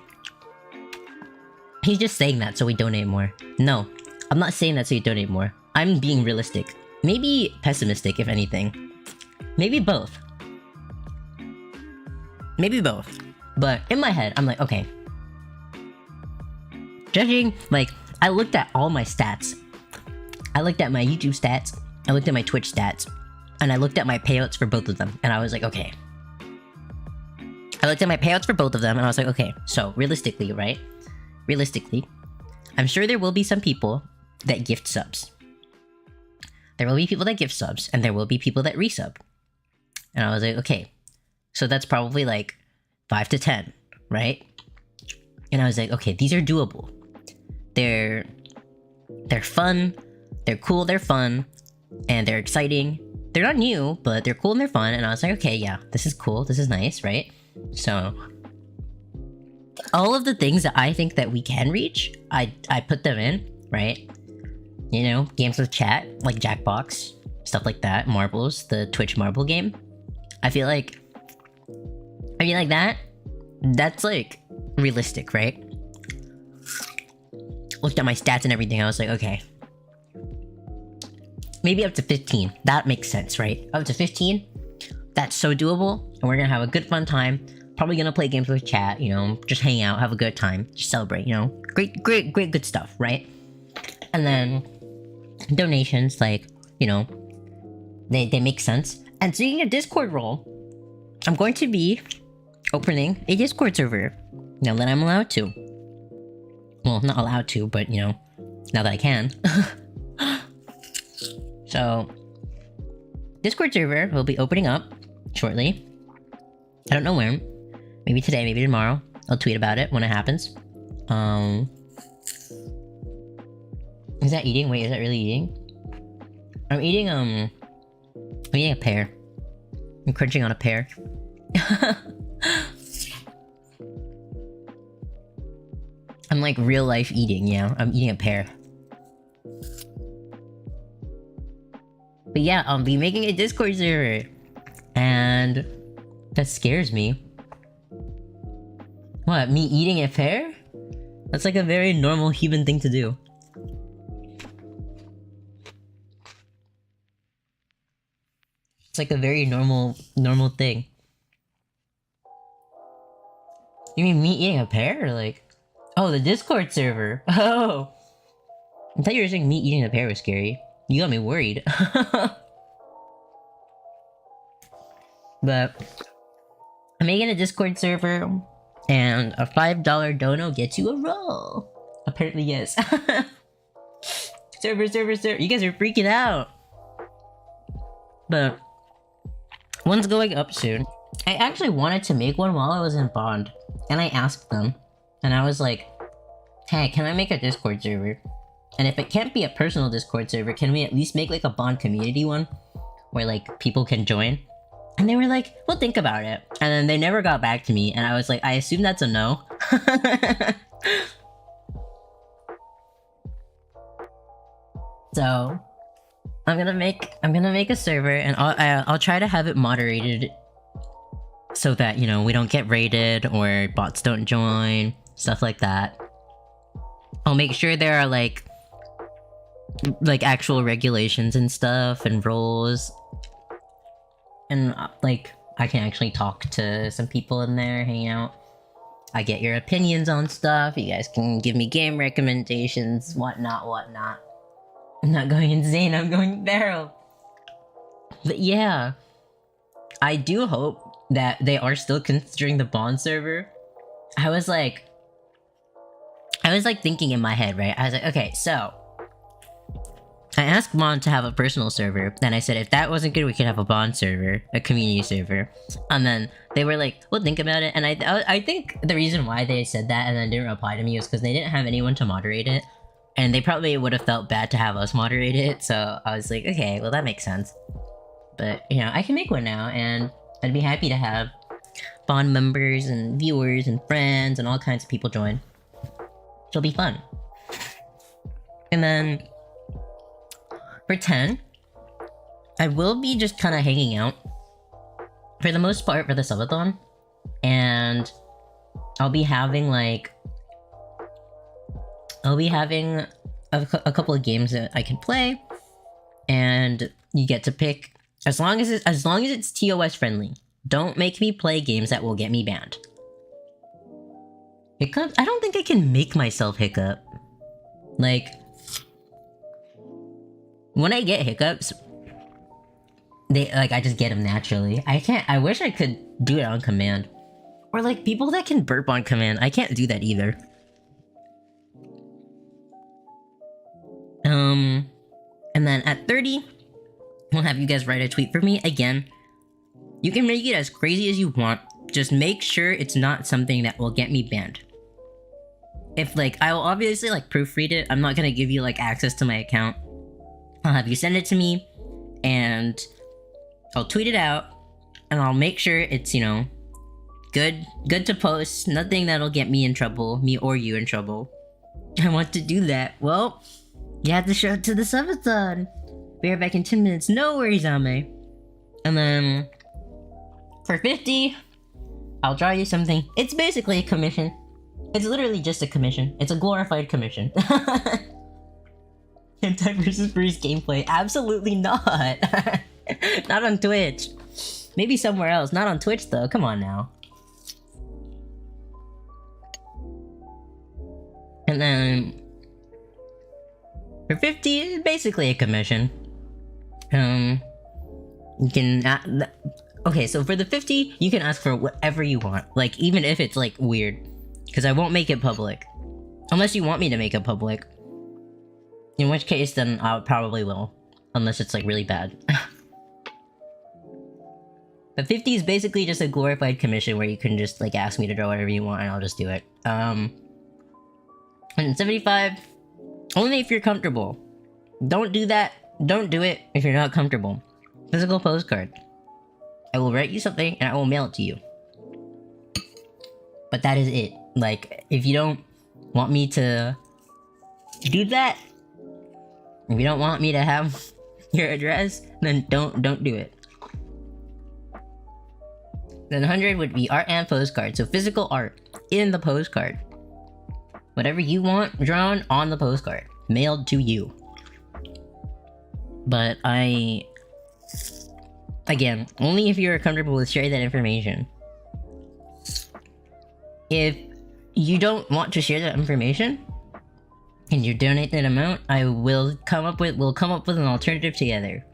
A: He's just saying that so we donate more. No, I'm not saying that so you donate more. I'm being realistic. Maybe pessimistic, if anything. Maybe both. Maybe both. But in my head, I'm like, okay. Judging, like, I looked at all my stats. I looked at my YouTube stats, I looked at my Twitch stats, and I looked at my payouts for both of them, and I was like, okay. I looked at my payouts for both of them, and I was like, okay, so realistically, right? Realistically, I'm sure there will be some people that gift subs. There will be people that gift subs, and there will be people that resub. And I was like, okay, so that's probably like 5 to 10, right? And I was like, okay, these are doable. They're fun, they're cool, they're fun, and they're exciting. They're not new, but they're cool and they're fun. And I was like, okay, yeah, this is cool, this is nice, right? So all of the things that I think that we can reach, I put them in, right? You know, games with chat, like Jackbox, stuff like that, marbles, the Twitch marble game. I feel like that's like realistic, right? Looked at my stats and everything, I was like, okay. Maybe up to 15, that makes sense, right? Up to 15, that's so doable, and we're gonna have a good fun time. Probably gonna play games with chat, you know, just hang out, have a good time, just celebrate, you know? Great good stuff, right? And then donations, like, you know, they make sense. And speaking of Discord role, I'm going to be opening a Discord server now that I'm allowed to. Well, not allowed to, but you know, now that I can. So, Discord server will be opening up shortly. I don't know when. Maybe today, maybe tomorrow. I'll tweet about it when it happens. Is that eating? Wait, is that really eating? I'm eating a pear. I'm crunching on a pear. I'm like real life eating, yeah. I'm eating a pear. But yeah, I'll be making a Discord server. And that scares me. What, me eating a pear? That's like a very normal human thing to do. It's like a very normal thing. You mean me eating a pear? Or like... Oh, the Discord server! Oh! I thought you were saying me eating a pear was scary. You got me worried. But... I'm making a Discord server, and a $5 dono gets you a roll! Apparently, yes. Server! You guys are freaking out! But... one's going up soon. I actually wanted to make one while I was in Bond, and I asked them, and I was like, hey, can I make a Discord server? And if it can't be a personal Discord server, can we at least make like a Bond community one? Where like people can join? And they were like, we'll think about it. And then they never got back to me, and I was like, I assume that's a no. So... I'm gonna make a server, and I'll try to have it moderated so that, you know, we don't get raided or bots don't join, stuff like that. I'll make sure there are like actual regulations and stuff and rules, and like I can actually talk to some people in there, hang out. I get your opinions on stuff. You guys can give me game recommendations, whatnot. I'm not going insane, I'm going feral. But yeah, I do hope that they are still considering the Bond server. I was like thinking in my head, right? I was like, okay, so I asked Bond to have a personal server, then I said if that wasn't good, we could have a Bond server, a community server. And then they were like, we'll think about it. And I think the reason why they said that and then didn't reply to me was because they didn't have anyone to moderate it. And they probably would have felt bad to have us moderate it, so I was like, okay, well that makes sense. But, you know, I can make one now, and I'd be happy to have Bond members and viewers and friends and all kinds of people join. It'll be fun. And then, for 10, I will be just kind of hanging out for the most part for the subathon, and I'll be having like a couple of games that I can play, and you get to pick as long as it's TOS friendly. Don't make me play games that will get me banned. Hiccups? I don't think I can make myself hiccup. Like, when I get hiccups, I just get them naturally. I wish I could do it on command. Or like people that can burp on command, I can't do that either. And then at 30, I'll have you guys write a tweet for me. Again, you can make it as crazy as you want. Just make sure it's not something that will get me banned. If like, I will obviously like proofread it. I'm not gonna give you like access to my account. I'll have you send it to me, and I'll tweet it out, and I'll make sure it's, you know, good to post. Nothing that'll get me in trouble, me or you in trouble. I want to do that. Well, you have to show it to the subathon. Be right back in 10 minutes. No worries, Ame. And then for 50, I'll draw you something. It's basically a commission. It's literally just a commission. It's a glorified commission. Hentai versus Bruce gameplay? Absolutely not. Not on Twitch. Maybe somewhere else. Not on Twitch though. Come on now. And then for 50, it's basically a commission. You can okay, so for the 50, you can ask for whatever you want. Like, even if it's like weird, because I won't make it public, unless you want me to make it public. In which case, then I probably will, unless it's like really bad. But 50 is basically just a glorified commission where you can just like ask me to draw whatever you want, and I'll just do it. And 75, only if you're comfortable. Don't do that. Don't do it if you're not comfortable. Physical postcard. I will write you something and I will mail it to you. But that is it. Like, if you don't want me to do that, if you don't want me to have your address, then don't do it. Then 100 would be art and postcard. So physical art in the postcard. Whatever you want drawn on the postcard, mailed to you. But again, only if you're comfortable with sharing that information. If you don't want to share that information, and you donate that amount, we'll come up with an alternative together.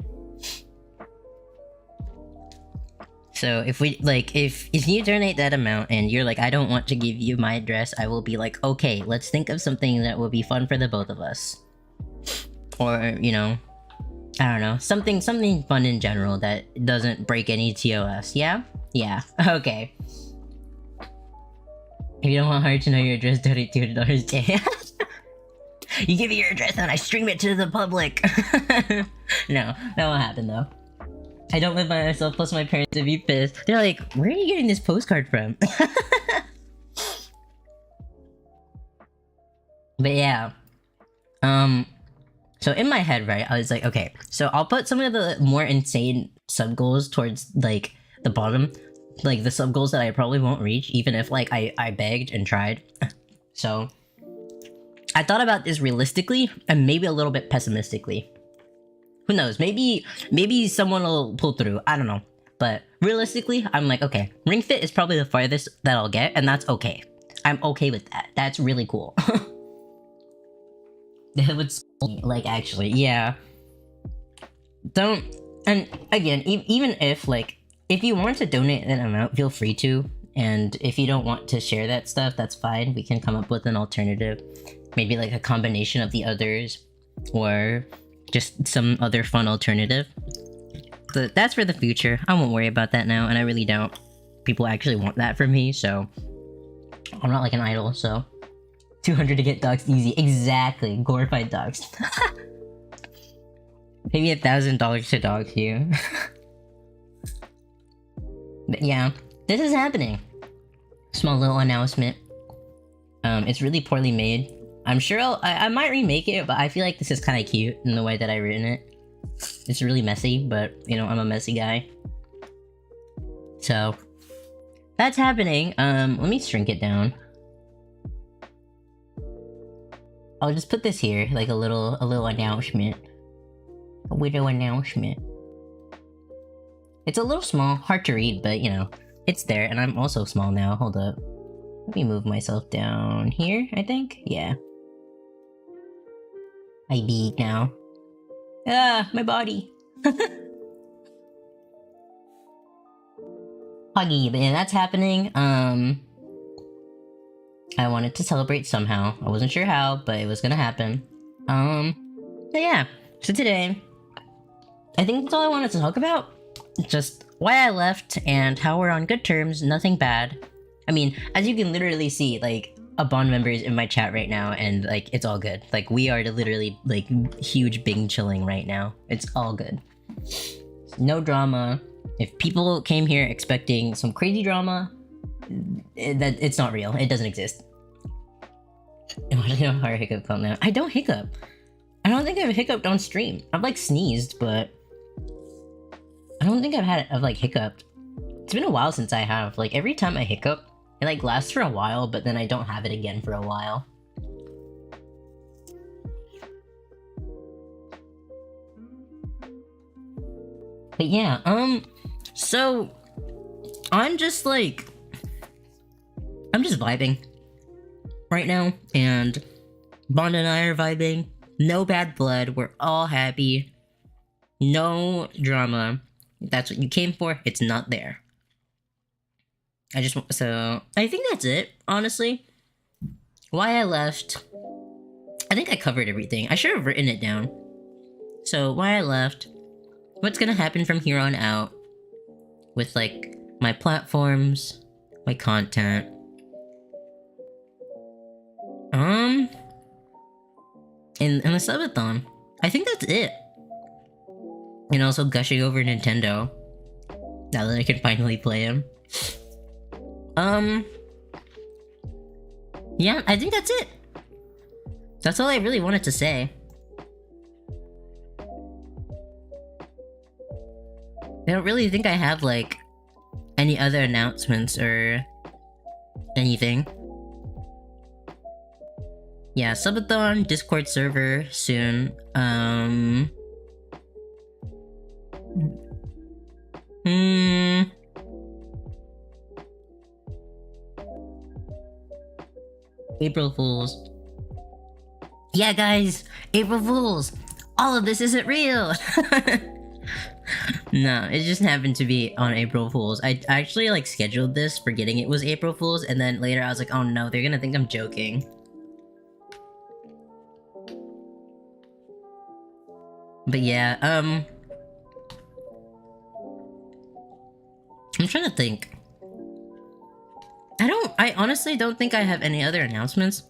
A: So if you donate that amount and you're like, I don't want to give you my address, I will be like, okay, let's think of something that will be fun for the both of us. Or, you know, I don't know, something fun in general that doesn't break any TOS. Yeah? Yeah. Okay. If you don't want her to know your address, donate $200 day. You give me your address and I stream it to the public. No, that won't happen though. I don't live by myself, plus my parents would be pissed. They're like, where are you getting this postcard from? But yeah. So in my head, right, I was like, okay, so I'll put some of the more insane sub-goals towards, like, the bottom. Like, the sub-goals that I probably won't reach, even if, like, I begged and tried. So, I thought about this realistically, and maybe a little bit pessimistically. Who knows, maybe someone will pull through, I don't know. But, realistically, I'm like, okay, Ring Fit is probably the farthest that I'll get, and that's okay. I'm okay with that. That's really cool. That would like, actually, yeah. Don't, and again, even if, like, if you want to donate that amount, feel free to. And if you don't want to share that stuff, that's fine. We can come up with an alternative. Maybe like a combination of the others, or just some other fun alternative. But that's for the future. I won't worry about that now, and I really don't. People actually want that from me, so I'm not like an idol, so 200 to get doxed easy. Exactly. Glorified doxed. Maybe $1,000 to dox you. But yeah, this is happening. Small little announcement. It's really poorly made. I'm sure I might remake it, but I feel like this is kind of cute in the way that I've written it. It's really messy, but you know, I'm a messy guy. So that's happening. Let me shrink it down. I'll just put this here, like a little announcement. A widow announcement. It's a little small, hard to read, but you know, it's there, and I'm also small now. Hold up. Let me move myself down here, I think? Yeah. I big now. Ah, my body. Huggy, but yeah, that's happening. I wanted to celebrate somehow. I wasn't sure how, but it was gonna happen. So yeah. So today, I think that's all I wanted to talk about. Just why I left and how we're on good terms, nothing bad. I mean, as you can literally see, like, a Bond member is in my chat right now, and, like, it's all good. Like, we are literally, like, huge Bing chilling right now. It's all good. No drama. If people came here expecting some crazy drama, it's not real. It doesn't exist. Why do you have a hard hiccup call now? I don't hiccup. I don't think I've hiccuped on stream. I've, like, sneezed, but I don't think I've like, hiccuped. It's been a while since I have. Like, every time I hiccup, it, like, lasts for a while, but then I don't have it again for a while. But yeah, so I'm just vibing right now, and Bond and I are vibing. No bad blood, we're all happy. No drama. If that's what you came for, it's not there. So I think that's it, honestly. Why I left, I think I covered everything. I should have written it down. So why I left, what's gonna happen from here on out with, like, my platforms, my content. And the subathon. I think that's it. And also gushing over Nintendo, now that I can finally play him. Yeah, I think that's it. That's all I really wanted to say. I don't really think I have, like, any other announcements or anything. Yeah, subathon, Discord server soon. April Fools. Yeah, guys, April Fools. All of this isn't real. No, it just happened to be on April Fools. I actually, like, scheduled this forgetting it was April Fools, and then later I was like, oh no, they're gonna think I'm joking. But yeah, I'm trying to think. I honestly don't think I have any other announcements.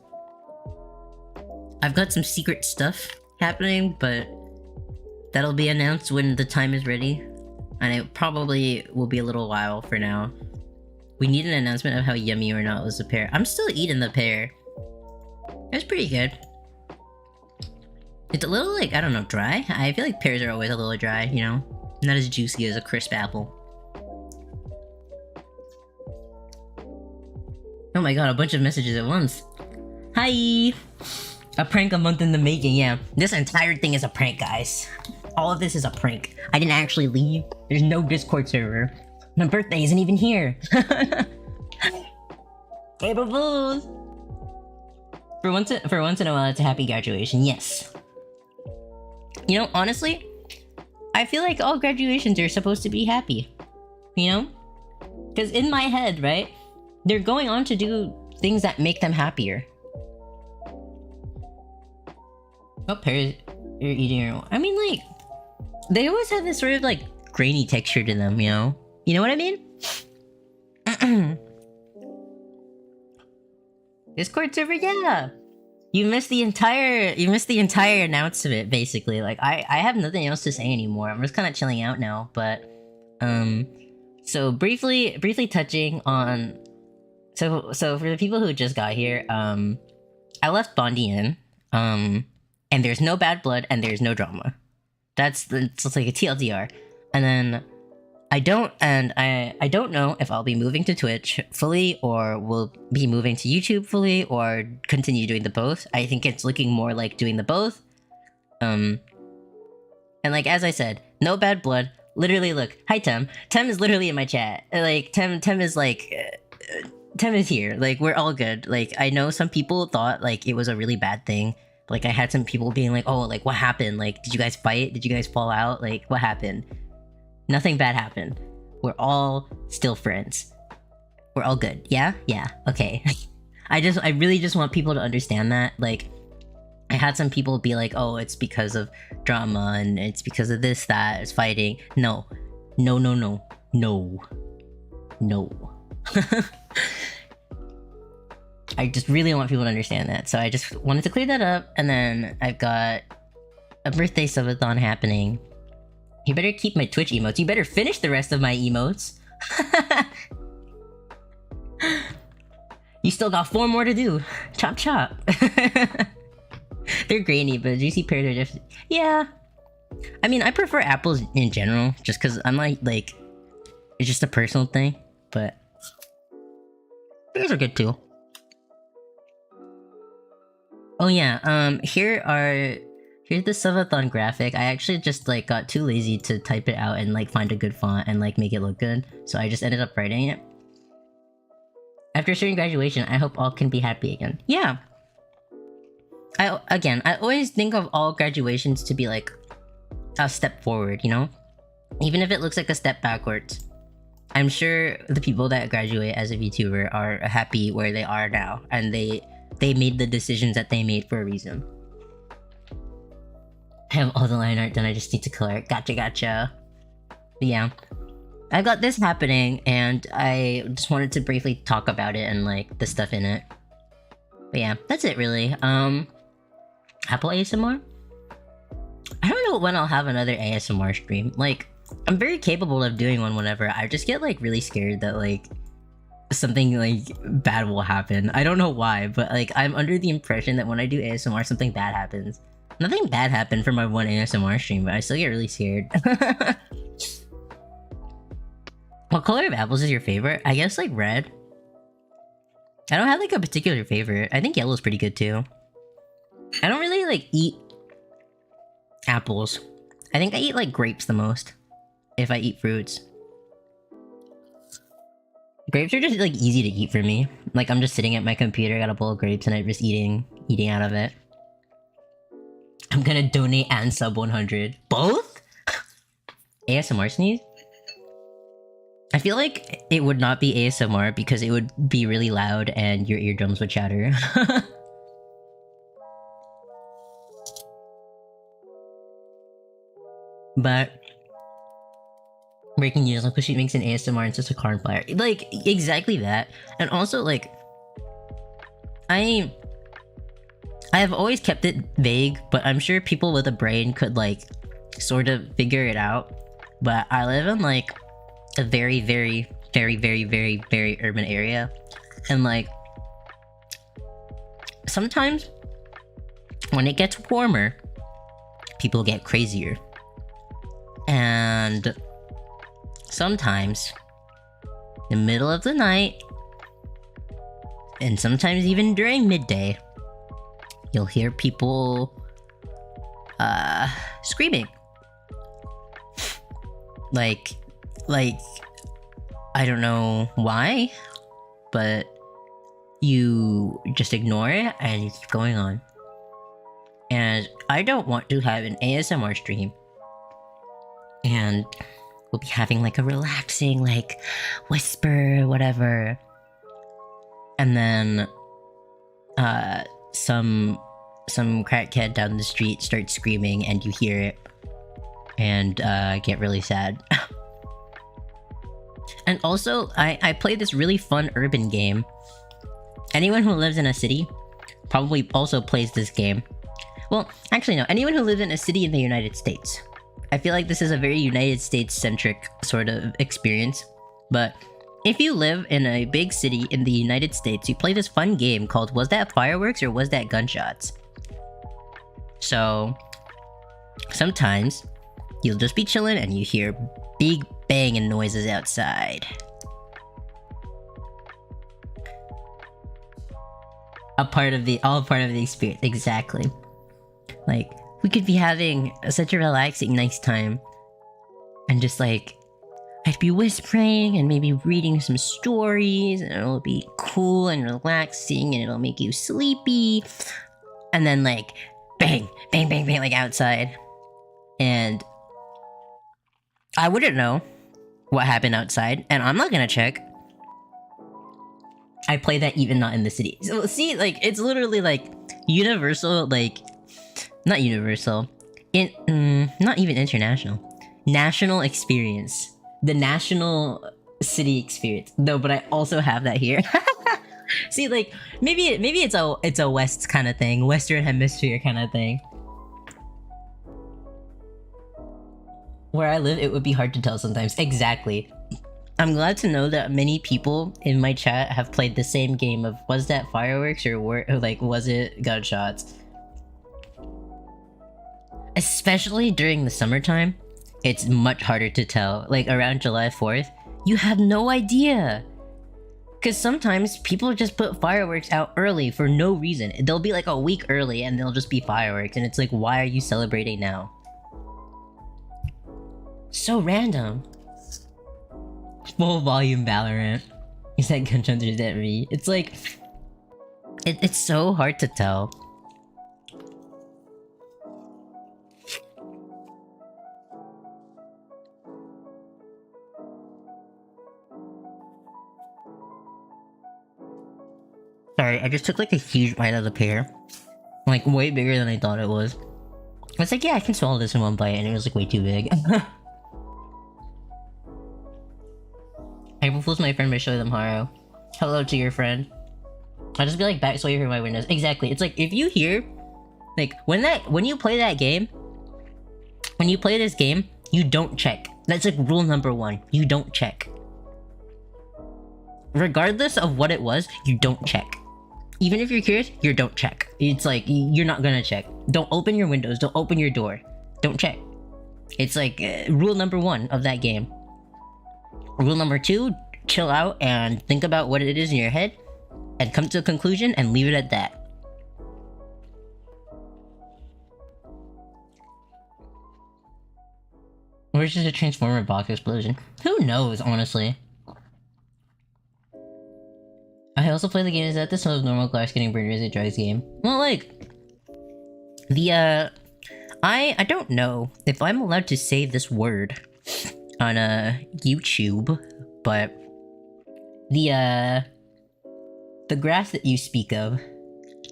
A: I've got some secret stuff happening, but that'll be announced when the time is ready. And it probably will be a little while for now. We need an announcement of how yummy or not was the pear. I'm still eating the pear. It's pretty good. It's a little, like, I don't know, dry? I feel like pears are always a little dry, you know? Not as juicy as a crisp apple. Oh my god, a bunch of messages at once. Hi! A prank a month in the making, yeah. This entire thing is a prank, guys. All of this is a prank. I didn't actually leave. There's no Discord server. My birthday isn't even here. April Fools! For once in a while, it's a happy graduation, yes. You know, honestly, I feel like all graduations are supposed to be happy. You know? Because in my head, right? They're going on to do things that make them happier. What pears you're eating? I mean, like, they always have this sort of, like, grainy texture to them, you know? You know what I mean? Discord server, yeah! You missed the entire announcement, basically. Like, I have nothing else to say anymore. I'm just kind of chilling out now, but, so briefly touching on, so for the people who just got here, I left Bondi in, and there's no bad blood and there's no drama. That's like a TLDR. And then I don't know if I'll be moving to Twitch fully or will be moving to YouTube fully or continue doing the both. I think it's looking more like doing the both. And like as I said, no bad blood. Literally, look, hi Tem. Tem is literally in my chat. Like Tem is like Tem is here. Like we're all good. Like I know some people thought like it was a really bad thing. Like I had some people being like, "Oh, like what happened? Like did you guys fight? Did you guys fall out? Like what happened?" Nothing bad happened. We're all still friends. We're all good. Yeah? Yeah. Okay. I really just want people to understand that. Like, I had some people be like, oh, it's because of drama and it's because of this, that, it's fighting. No. No, no, no. No. No. I just really want people to understand that. So I just wanted to clear that up. And then I've got a birthday subathon happening. You better keep my Twitch emotes. You better finish the rest of my emotes. You still got 4 more to do. Chop chop. They're grainy, but juicy pears are just... Yeah. I mean, I prefer apples in general, just because I'm like... It's just a personal thing, but... Pears are good too. Oh yeah, here's the subathon graphic. I actually just like got too lazy to type it out and like find a good font and like make it look good. So I just ended up writing it. After sharing graduation, I hope all can be happy again. Yeah. I always think of all graduations to be like a step forward, you know? Even if it looks like a step backwards. I'm sure the people that graduate as a VTuber are happy where they are now and they made the decisions that they made for a reason. I have all the line art done, I just need to color it. Gotcha. But yeah. I got this happening, and I just wanted to briefly talk about it and, like, the stuff in it. But yeah, that's it really. Apple ASMR? I don't know when I'll have another ASMR stream. Like, I'm very capable of doing one whenever. I just get, like, really scared that, like, something, like, bad will happen. I don't know why, but, like, I'm under the impression that when I do ASMR, something bad happens. Nothing bad happened for my one ASMR stream, but I still get really scared. What color of apples is your favorite? I guess like red. I don't have like a particular favorite. I think yellow's pretty good too. I don't really like eat apples. I think I eat like grapes the most. If I eat fruits. Grapes are just like easy to eat for me. Like I'm just sitting at my computer, got a bowl of grapes and I'm just eating out of it. I'm gonna donate and sub 100. Both? ASMR sneeze? I feel like it would not be ASMR because it would be really loud and your eardrums would chatter. But... breaking news, look what she makes an ASMR and just a corn flyer. Like, exactly that. And also, like... I have always kept it vague, but I'm sure people with a brain could, like, sort of figure it out. But I live in, like, a very, very, very, very, very, very urban area. And, like, sometimes, when it gets warmer, people get crazier. And sometimes, in the middle of the night, and sometimes even during midday, you'll hear people screaming. Like, I don't know why, but you just ignore it and you keep going on. And I don't want to have an ASMR stream and we'll be having like a relaxing, like, whisper, whatever. And then, some crackhead down the street starts screaming and you hear it and get really sad. And also, I play this really fun urban game. Anyone who lives in a city probably also plays this game. Well, actually no, anyone who lives in a city in the United States. I feel like this is a very United States-centric sort of experience. But if you live in a big city in the United States, you play this fun game called Was That Fireworks or Was That Gunshots? So, sometimes You'll just be chilling and you hear big banging noises outside. All part of the experience, exactly. Like, we could be having such a relaxing, nice time. And just like, I'd be whispering and maybe reading some stories, and it'll be cool and relaxing and it'll make you sleepy. And then like, bang, bang, bang, bang, like outside. And I wouldn't know what happened outside, and I'm not gonna check. I play that even not in the city. So see, like, it's literally like universal, like, not universal, not even international, national experience. The national city experience. No, but I also have that here. See, like, maybe it's a West kind of thing, Western Hemisphere kind of thing. Where I live, it would be hard to tell sometimes. Exactly. I'm glad to know that many people in my chat have played the same game of, was that fireworks or like, was it gunshots? Especially during the summertime, it's much harder to tell. Like around July 4th, you have no idea. Because sometimes people just put fireworks out early for no reason. They'll be like a week early and they'll just be fireworks. And it's like, why are you celebrating now? So random. Full volume Valorant. Is that gunshots or is that me? It's like, it's so hard to tell. Sorry, I just took like a huge bite of the pear. Like way bigger than I thought it was. I was like, yeah, I can swallow this in one bite, and it was like way too big. April Fool's my friend by showing them Haro. Hello to your friend. I'll just be like back so you hear my windows. Exactly. It's like if you hear, like when you play that game, when you play this game, you don't check. That's like rule number 1. You don't check. Regardless of what it was, you don't check. Even if you're curious, you don't check. It's like you're not gonna check. Don't open your windows. Don't open your door. Don't check. It's like rule number 1 of that game. Rule number 2, chill out and think about what it is in your head and come to a conclusion and leave it at that. Or it's just a Transformer box explosion. Who knows, honestly? I also play the game. Is that the smell of normal glass getting burned as a drugs game? Well, like, the, I don't know if I'm allowed to say this word on YouTube, but the grass that you speak of,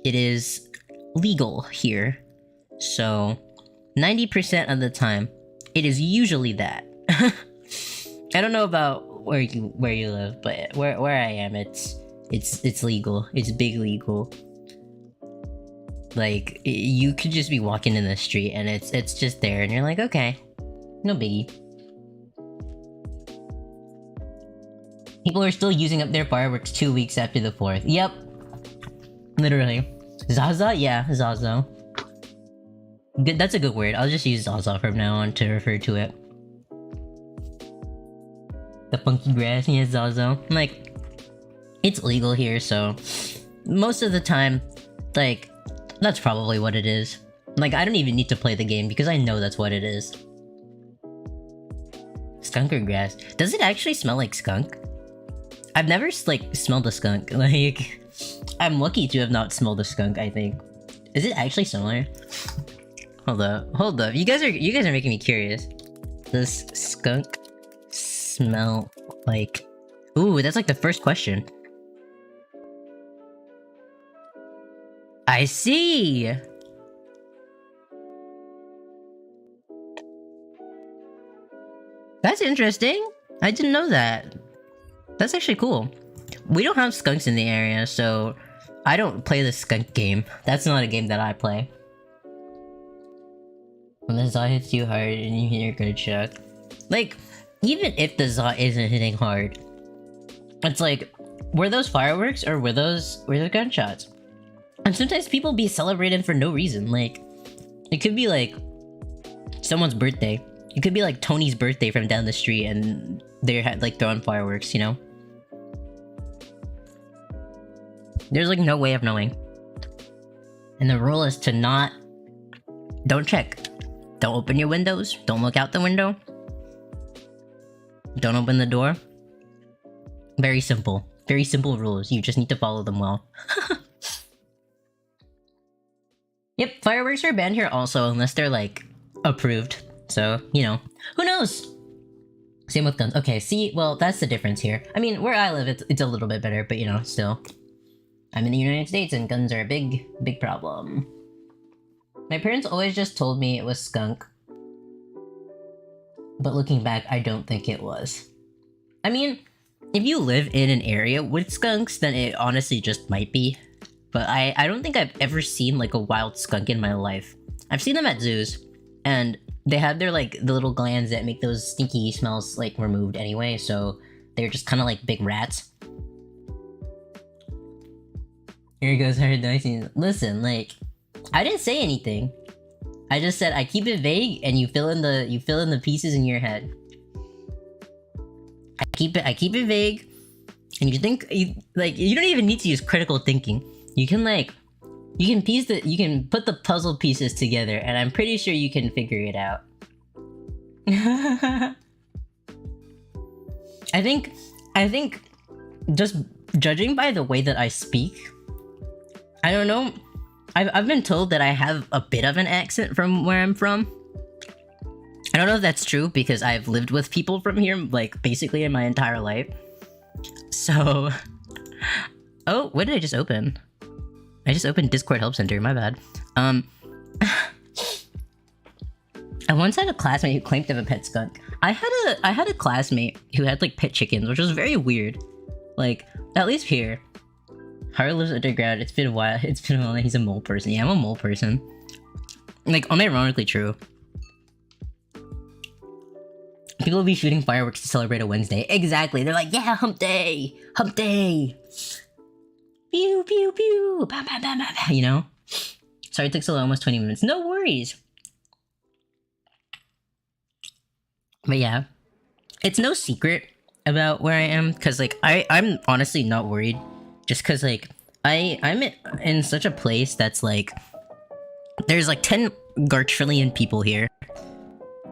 A: it is legal here. So 90% of the time, it is usually that. I don't know about where you live, but where I am, it's legal. It's big legal. Like, you could just be walking in the street and it's just there, and you're like, okay, no biggie. People are still using up their fireworks 2 weeks after the 4th. Yep. Literally. Zaza? Yeah, Zazo. Good, that's a good word. I'll just use Zaza from now on to refer to it. The funky grass, yeah, Zazo. Like, it's legal here, so most of the time, like, that's probably what it is. Like, I don't even need to play the game because I know that's what it is. Skunk or grass? Does it actually smell like skunk? I've never, like, smelled a skunk. Like, I'm lucky to have not smelled a skunk, I think. Is it actually similar? Hold up. You guys are making me curious. Does skunk smell like... Ooh, that's like the first question. I see! That's interesting. I didn't know that. That's actually cool. We don't have skunks in the area, so I don't play the skunk game. That's not a game that I play. When the Zaw hits you hard and you hear a gunshot. Like, even if the Zaw isn't hitting hard, it's like, were those fireworks or were those gunshots? And sometimes people be celebrating for no reason. Like, it could be like someone's birthday, It could be like Tony's birthday from down the street and they're like throwing fireworks, you know? There's like no way of knowing. And the rule is to not... Don't check. Don't open your windows. Don't look out the window. Don't open the door. Very simple. Very simple rules. You just need to follow them well. Yep, fireworks are banned here also, unless they're like approved. So, you know, who knows? Same with guns. Okay, see, well, that's the difference here. I mean, where I live, it's a little bit better, but you know, still. I'm in the United States and guns are a big, big problem. My parents always just told me it was skunk. But looking back, I don't think it was. I mean, if you live in an area with skunks, then it honestly just might be. But I don't think I've ever seen like a wild skunk in my life. I've seen them at zoos, and they have their like the little glands that make those stinky smells like removed anyway, so they're just kind of like big rats. Here goes her dicing. Listen, like, I didn't say anything. I just said I keep it vague, and you fill in the pieces in your head. I keep it vague, and you think you don't even need to use critical thinking. You can put the puzzle pieces together, and I'm pretty sure you can figure it out. I think just judging by the way that I speak, I don't know. I've been told that I have a bit of an accent from where I'm from. I don't know if that's true because I've lived with people from here like basically in my entire life. So, oh, what did I just open? I just opened Discord Help Center, my bad. I once had a classmate who claimed to have a pet skunk. I had a classmate who had like pet chickens, which was very weird. Like, at least here. Haru lives underground. It's been a while. It's been a while. He's a mole person. Yeah, I'm a mole person. Like, unironically true. People will be shooting fireworks to celebrate a Wednesday. Exactly. They're like, yeah, hump day! Hump day! Pew, pew, pew! Bam, bam, bam, bam, bam. You know? Sorry it took so long, almost 20 minutes. No worries! But yeah. It's no secret about where I am, because, like, I'm honestly not worried. Just because, like, I'm in such a place that's, like... There's, like, 10 gartrillion people here.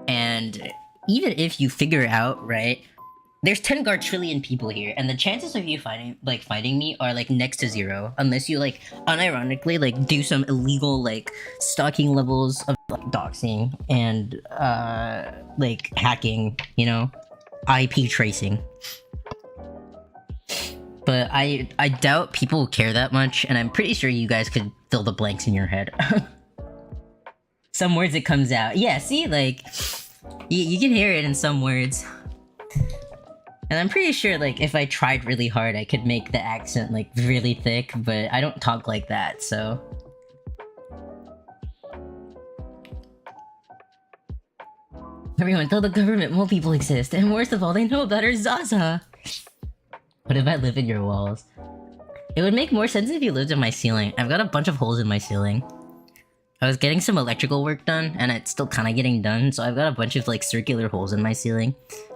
A: And even if you figure out, right... There's 10 gartrillion people here, and the chances of you finding me are, like, next to zero. Unless you, like, unironically, like, do some illegal, like, stalking levels of, like, doxing and, like, hacking, you know? IP tracing. But I doubt people care that much, and I'm pretty sure you guys could fill the blanks in your head. Some words it comes out. Yeah, see, like, you can hear it in some words. And I'm pretty sure, like, if I tried really hard, I could make the accent, like, really thick, but I don't talk like that, so... Everyone, tell the government more people exist, and worst of all, they know about our Zaza! What if I live in your walls? It would make more sense if you lived in my ceiling. I've got a bunch of holes in my ceiling. I was getting some electrical work done, and it's still kind of getting done, so I've got a bunch of, like, circular holes in my ceiling.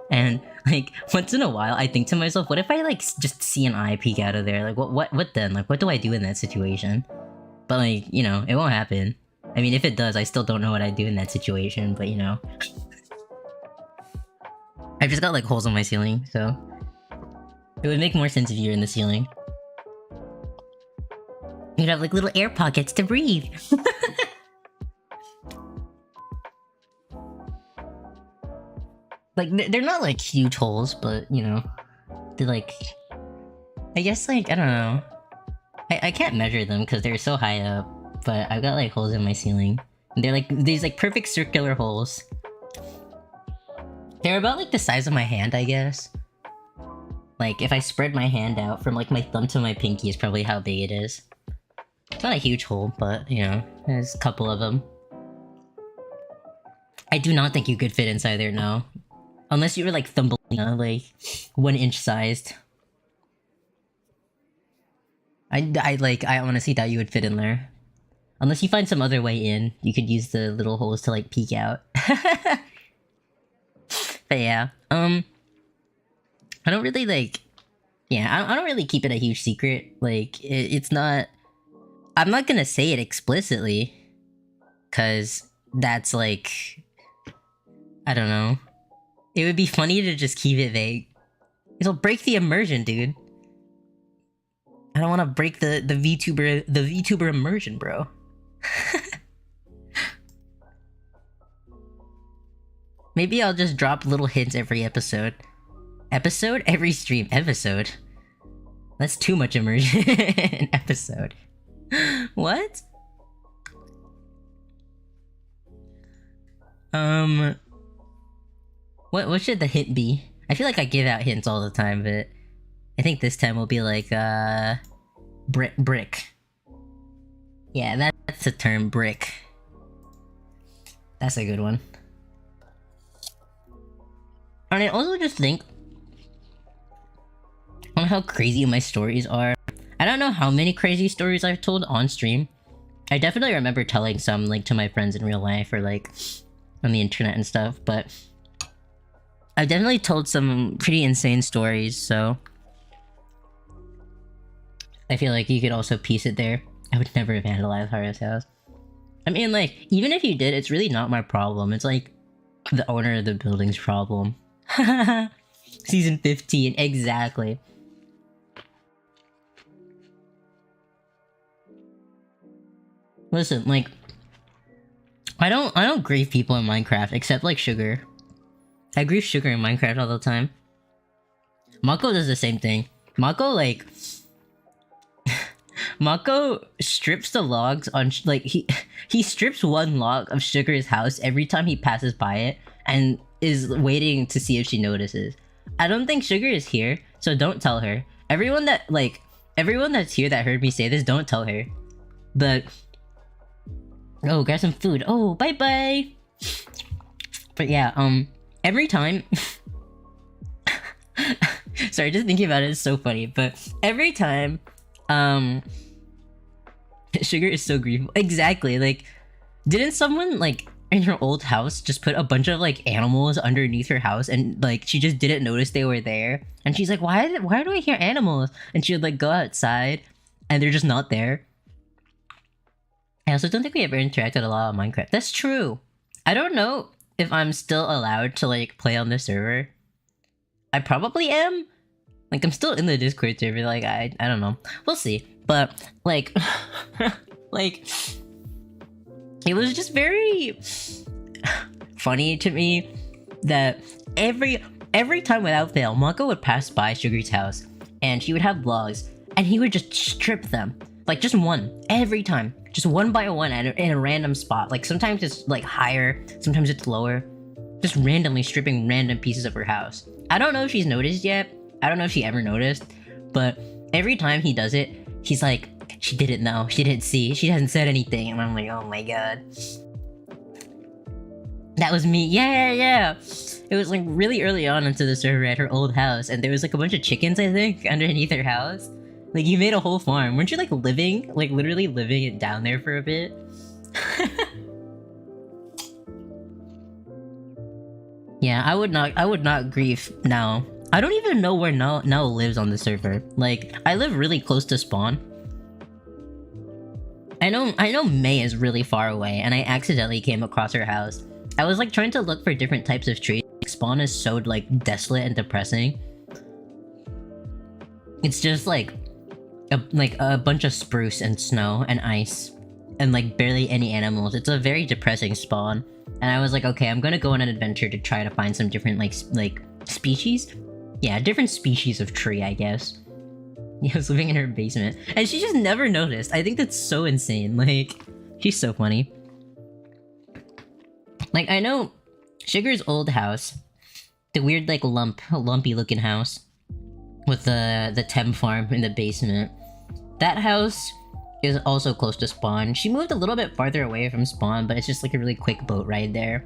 A: And, like, once in a while, I think to myself, what if I, like, just see an eye peek out of there? Like, what then? Like, what do I do in that situation? But, like, you know, it won't happen. I mean, if it does, I still don't know what I'd do in that situation, but, you know. I've just got, like, holes in my ceiling, so... It would make more sense if you're in the ceiling. You'd have, like, little air pockets to breathe. Like, they're not, like, huge holes, but, you know, they're, like... I guess, like, I don't know. I can't measure them because they're so high up, but I've got, like, holes in my ceiling. And they're, like, these, like, perfect circular holes. They're about, like, the size of my hand, I guess. Like, if I spread my hand out from, like, my thumb to my pinky is probably how big it is. It's not a huge hole, but, you know, there's a couple of them. I do not think you could fit inside there, no. Unless you were, like, Thumbelina, like, 1 inch sized. I honestly doubt you would fit in there. Unless you find some other way in, you could use the little holes to, like, peek out. But yeah, I don't really like. Yeah, I don't really keep it a huge secret. Like, it's not. I'm not gonna say it explicitly, cause that's like, I don't know. It would be funny to just keep it vague. It'll break the immersion, dude. I don't want to break the VTuber immersion, bro. Maybe I'll just drop little hints every episode. Episode? Every stream. Episode. That's too much immersion. Episode. What? What should the hint be? I feel like I give out hints all the time, but I think this time will be like, brick. Yeah, that's the term, brick. That's a good one. And I also just think on how crazy my stories are. I don't know how many crazy stories I've told on stream. I definitely remember telling some, like, to my friends in real life or, like, on the internet and stuff, but I've definitely told some pretty insane stories, so I feel like you could also piece it there. I would never vandalize Haru's house. I mean, like, even if you did, it's really not my problem. It's, like, the owner of the building's problem. Season 15, exactly. Listen, like, I don't grieve people in Minecraft, except, like, Sugar. I grieve Sugar in Minecraft all the time. Mako does the same thing. Mako, like... Mako strips the logs on... like, he strips one log of Sugar's house every time he passes by it, and is waiting to see if she notices. I don't think Sugar is here, so don't tell her. Everyone that's here that heard me say this, don't tell her. But... oh, grab some food. Oh, bye-bye! But yeah, every time... sorry, just thinking about it is so funny, but every time, Sugar is so grievous. Exactly, like, didn't someone, like, in her old house just put a bunch of, like, animals underneath her house, and, like, she just didn't notice they were there? And she's like, why do I hear animals? And she would, like, go outside, and they're just not there. I also don't think we ever interacted a lot on Minecraft. That's true. I don't know if I'm still allowed to, like, play on the server. I probably am. Like, I'm still in the Discord server, like, I don't know. We'll see. But, like, like, it was just very funny to me that every time without fail, Mako would pass by Sugar's house, and she would have logs, and he would just strip them. Like, just one. Every time. Just one by one in a random spot. Like, sometimes it's, like, higher, sometimes it's lower. Just randomly stripping random pieces of her house. I don't know if she's noticed yet. I don't know if she ever noticed. But every time he does it, he's like, she didn't know. She didn't see. She hasn't said anything. And I'm like, oh my god. That was me. Yeah. It was, like, really early on into the server at her old house. And there was, like, a bunch of chickens, I think, underneath her house. Like, you made a whole farm. Weren't you, like, living? Like, literally living it down there for a bit? Yeah, I would not grieve now. I don't even know where now lives on the server. Like, I live really close to spawn. I know May is really far away, and I accidentally came across her house. I was, like, trying to look for different types of trees. Spawn is so, like, desolate and depressing. It's just, like a bunch of spruce and snow and ice. And, like, barely any animals. It's a very depressing spawn. And I was like, okay, I'm gonna go on an adventure to try to find some different, like species? Yeah, different species of tree, I guess. Yeah, I was living in her basement. And she just never noticed. I think that's so insane. Like, she's so funny. Like, I know Sugar's old house. The weird, like, lumpy looking house. With the Tem farm in the basement. That house is also close to spawn. She moved a little bit farther away from spawn, but it's just like a really quick boat ride there.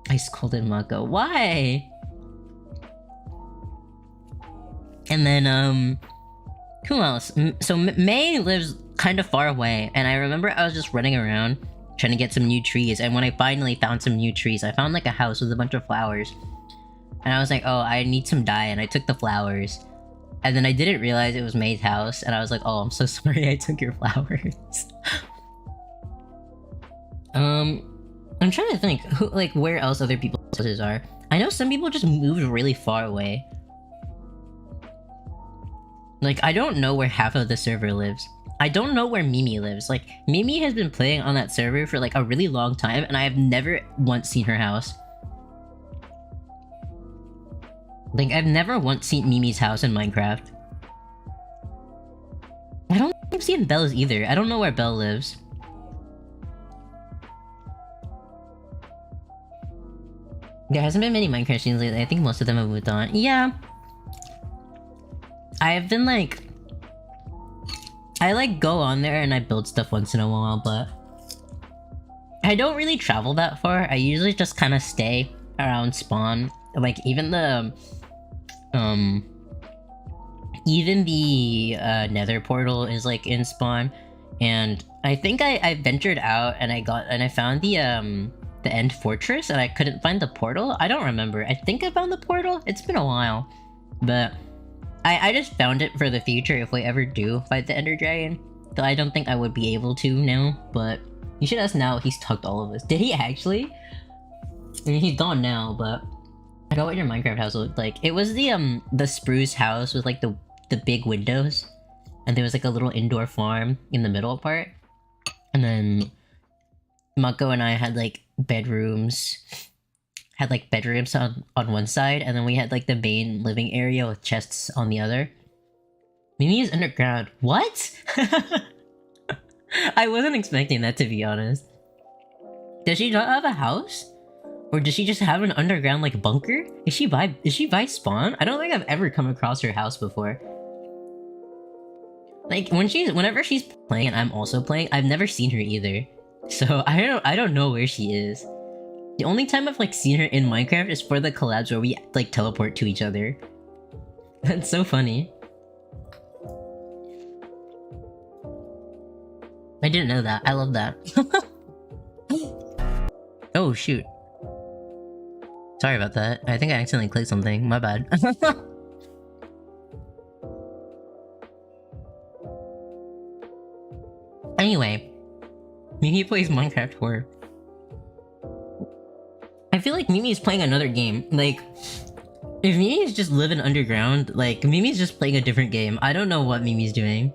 A: I scolded Mako. Why? And then, who else? So May lives kind of far away, and I remember I was just running around trying to get some new trees, and when I finally found some new trees, I found like a house with a bunch of flowers. And I was like, oh, I need some dye, and I took the flowers. And then I didn't realize it was May's house, and I was like, oh, I'm so sorry I took your flowers. I'm trying to think, who, like, where else other people's houses are. I know some people just moved really far away. Like, I don't know where half of the server lives. I don't know where Mimi lives. Like, Mimi has been playing on that server for, like, a really long time, and I have never once seen her house. Like, I've never once seen Mimi's house in Minecraft. I don't think I've seen Belle's either. I don't know where Belle lives. There hasn't been many Minecraft streams lately. I think most of them have moved on. Yeah. I've been like... I like go on there and I build stuff once in a while, but... I don't really travel that far. I usually just kind of stay around spawn. Like, even the... Even the nether portal is like in spawn. And I think I ventured out and I found the end fortress, and I couldn't find the portal. I don't remember. I think I found the portal. It's been a while, but I just found it for the future if we ever do fight the Ender Dragon. Though I don't think I would be able to now, but you should ask now. He's tucked all of us. Did he actually? I mean, he's gone now, but I forgot what your Minecraft house looked like. It was the spruce house with like the big windows, and there was like a little indoor farm in the middle part, and then Mako and I had like bedrooms on one side, and then we had like the main living area with chests on the other. Mimi is underground. What? I wasn't expecting that, to be honest. Does she not have a house? Or does she just have an underground like bunker? Is she by spawn? I don't think I've ever come across her house before. Like whenever she's playing and I'm also playing, I've never seen her either. So I don't know where she is. The only time I've like seen her in Minecraft is for the collabs where we like teleport to each other. That's so funny. I didn't know that. I love that. Oh shoot. Sorry about that. I think I accidentally clicked something. My bad. Anyway, Mimi plays Minecraft Horror. I feel like Mimi is playing another game. Like, if Mimi is just living underground, like, Mimi's just playing a different game. I don't know what Mimi's doing.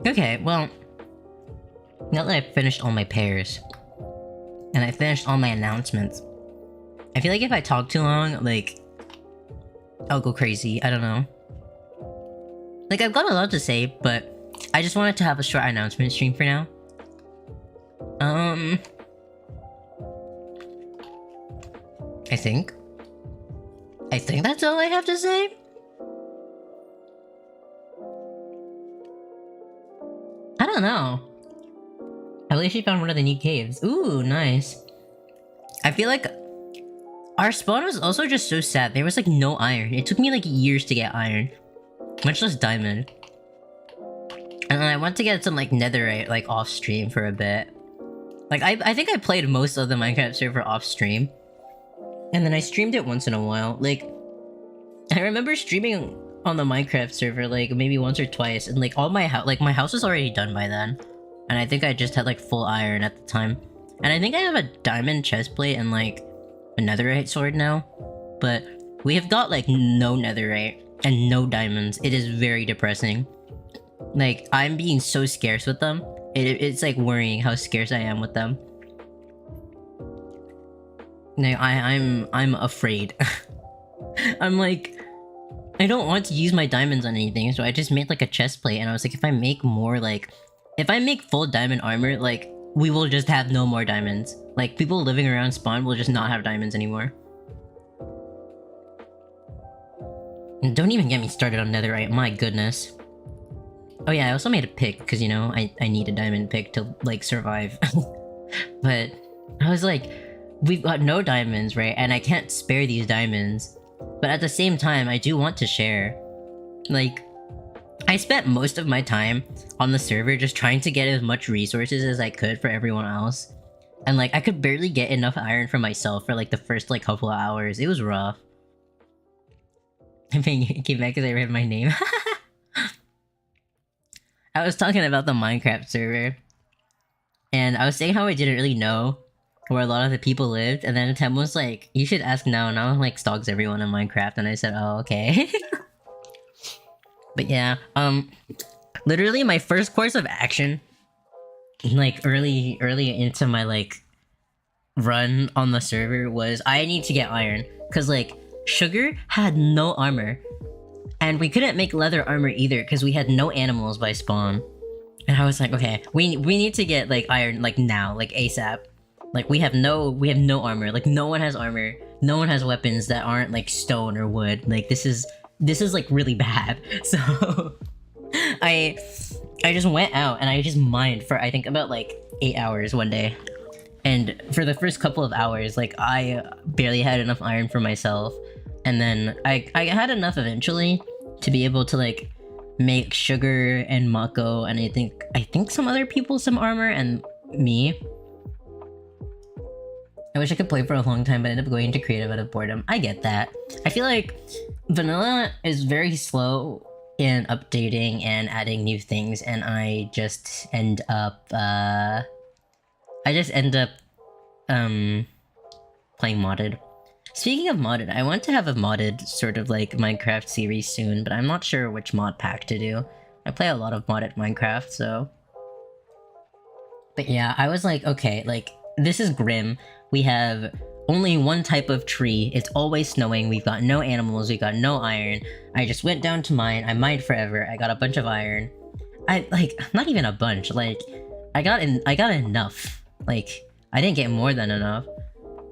A: Okay, well, now that I've finished all my pairs, and I finished all my announcements, I feel like if I talk too long, like, I'll go crazy. I don't know. Like, I've got a lot to say, but I just wanted to have a short announcement stream for now. I think that's all I have to say. I don't know. At least she found one of the new caves. Ooh, nice. I feel like our spawn was also just so sad. There was like no iron. It took me like years to get iron. Much less diamond. And then I went to get some like netherite like off stream for a bit. Like I think I played most of the Minecraft server off stream. And then I streamed it once in a while. Like I remember streaming on the Minecraft server like maybe once or twice, and like all my my house was already done by then. And I think I just had like full iron at the time. And I think I have a diamond chestplate and like a netherite sword now. But we have got like no netherite and no diamonds. It is very depressing. Like, I'm being so scarce with them. It's like worrying how scarce I am with them. Like, I'm afraid. I'm like, I don't want to use my diamonds on anything, so I just made like a chest plate, and I was like, if I make more like, if I make full diamond armor, like, we will just have no more diamonds. Like, people living around spawn will just not have diamonds anymore. And don't even get me started on netherite, my goodness. Oh yeah, I also made a pick, because, you know, I need a diamond pick to, like, survive. But I was like, we've got no diamonds, right? And I can't spare these diamonds. But at the same time, I do want to share. Like, I spent most of my time on the server just trying to get as much resources as I could for everyone else. And like I could barely get enough iron for myself for like the first like couple of hours. It was rough. I mean, came back because I read my name. I was talking about the Minecraft server, and I was saying how I didn't really know where a lot of the people lived, and then Tem was like, "You should ask now." Now like stalks everyone in Minecraft, and I said, "Oh, okay." But yeah, literally my first course of action, like early into my like run on the server was I need to get iron, cause like Sugar had no armor, and we couldn't make leather armor either because we had no animals by spawn. And I was like, okay, we need to get like iron like now, like ASAP. Like we have no armor. Like no one has armor. No one has weapons that aren't like stone or wood. Like this is like really bad. So I just went out and I just mined for I think about like 8 hours one day. And for the first couple of hours, like I barely had enough iron for myself. And then I had enough eventually to be able to like make Sugar and Mako and I think some other people some armor and me. I wish I could play for a long time, but I ended up going into creative out of boredom. I get that. I feel like vanilla is very slow in updating and adding new things, and I just end up playing modded. Speaking of modded, I want to have a modded sort of like Minecraft series soon, but I'm not sure which mod pack to do. I play a lot of modded Minecraft, so... But yeah, I was like, okay, like, this is grim. We have only one type of tree, it's always snowing, we've got no animals, we've got no iron. I just went down to mine, I mined forever, I got a bunch of iron. Not even a bunch, like, I got enough. Like, I didn't get more than enough.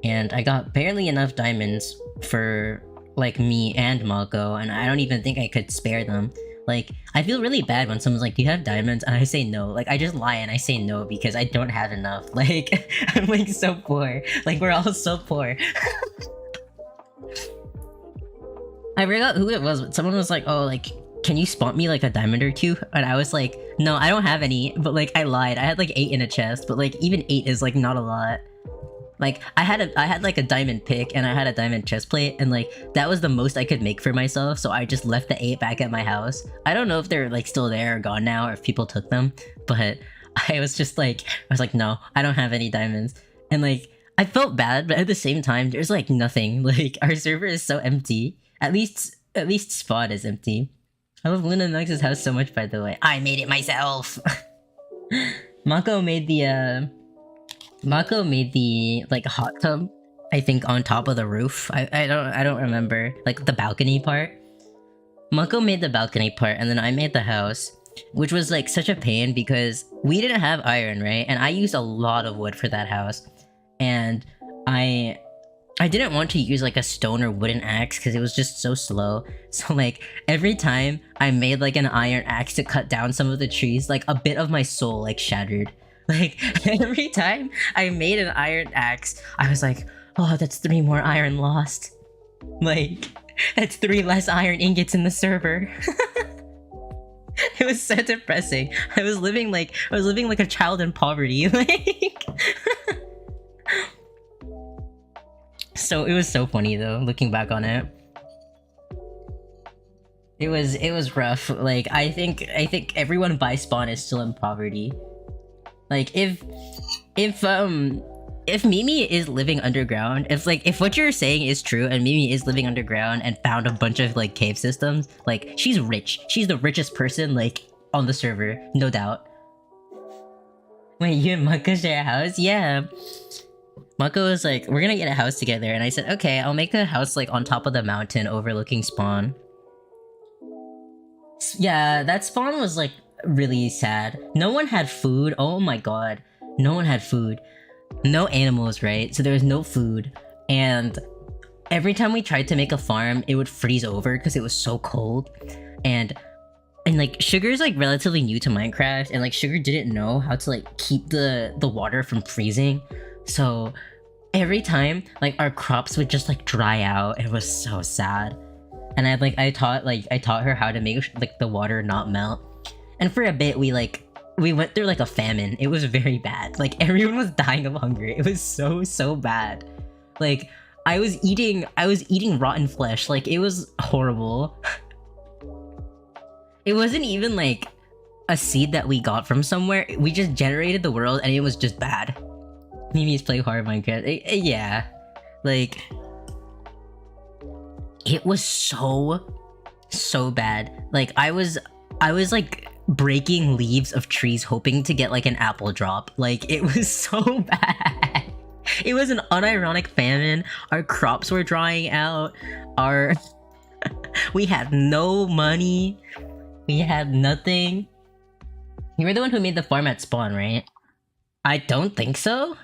A: And I got barely enough diamonds for, like, me and Mako, and I don't even think I could spare them. Like, I feel really bad when someone's like, do you have diamonds? And I say no. Like, I just lie and I say no because I don't have enough. Like, I'm like so poor. Like, we're all so poor. I forgot who it was, but someone was like, oh, like, can you spawn me like a diamond or two? And I was like, no, I don't have any, but like, I lied. I had like 8 in a chest, but like, even 8 is like not a lot. Like, I had like a diamond pick and I had a diamond chest plate, and like, that was the most I could make for myself, so I just left the 8 back at my house. I don't know if they're like still there or gone now, or if people took them, but I was like, no, I don't have any diamonds. And like, I felt bad, but at the same time, there's like nothing. Like, our server is so empty. At least Spot is empty. I love Luna Nux's house so much, by the way. I made it myself! Mako made the like hot tub, I think, on top of the roof. I don't remember, like the balcony part. Mako made the balcony part, and then I made the house, which was like such a pain because we didn't have iron, right? And I used a lot of wood for that house, and I didn't want to use like a stone or wooden axe because it was just so slow. So like every time I made like an iron axe to cut down some of the trees, like a bit of my soul like shattered. Like, every time I made an iron axe, I was like, oh, that's 3 more iron lost. Like, that's 3 less iron ingots in the server. It was so depressing. I was living like a child in poverty. Like, so it was so funny though, looking back on it. It was rough. Like, I think everyone by spawn is still in poverty. Like, if Mimi is living underground, if what you're saying is true and Mimi is living underground and found a bunch of like cave systems, like, she's rich. She's the richest person like on the server, no doubt. Wait, you and Mako share a house? Yeah. Mako was like, we're gonna get a house together, and I said, okay, I'll make a house like on top of the mountain overlooking spawn. Yeah, that spawn was like really sad. No one had food. Oh my god. No one had food. No animals, right? So there was no food. And every time we tried to make a farm, it would freeze over because it was so cold. And like, Sugar's like relatively new to Minecraft, and like Sugar didn't know how to like keep the water from freezing. So every time like our crops would just like dry out. It was so sad. And I taught her how to make like the water not melt. And for a bit, we like we went through like a famine. It was very bad. Like everyone was dying of hunger. It was so bad. Like I was eating rotten flesh. Like it was horrible. It wasn't even like a seed that we got from somewhere. We just generated the world and it was just bad. Mimi's play hard Minecraft. Yeah. Like it was so bad. Like I was like breaking leaves of trees hoping to get like an apple drop. Like it was so bad. It was an unironic famine. Our crops were drying out. We had no money. We had nothing. You were the one who made the farm at spawn, right? I don't think so.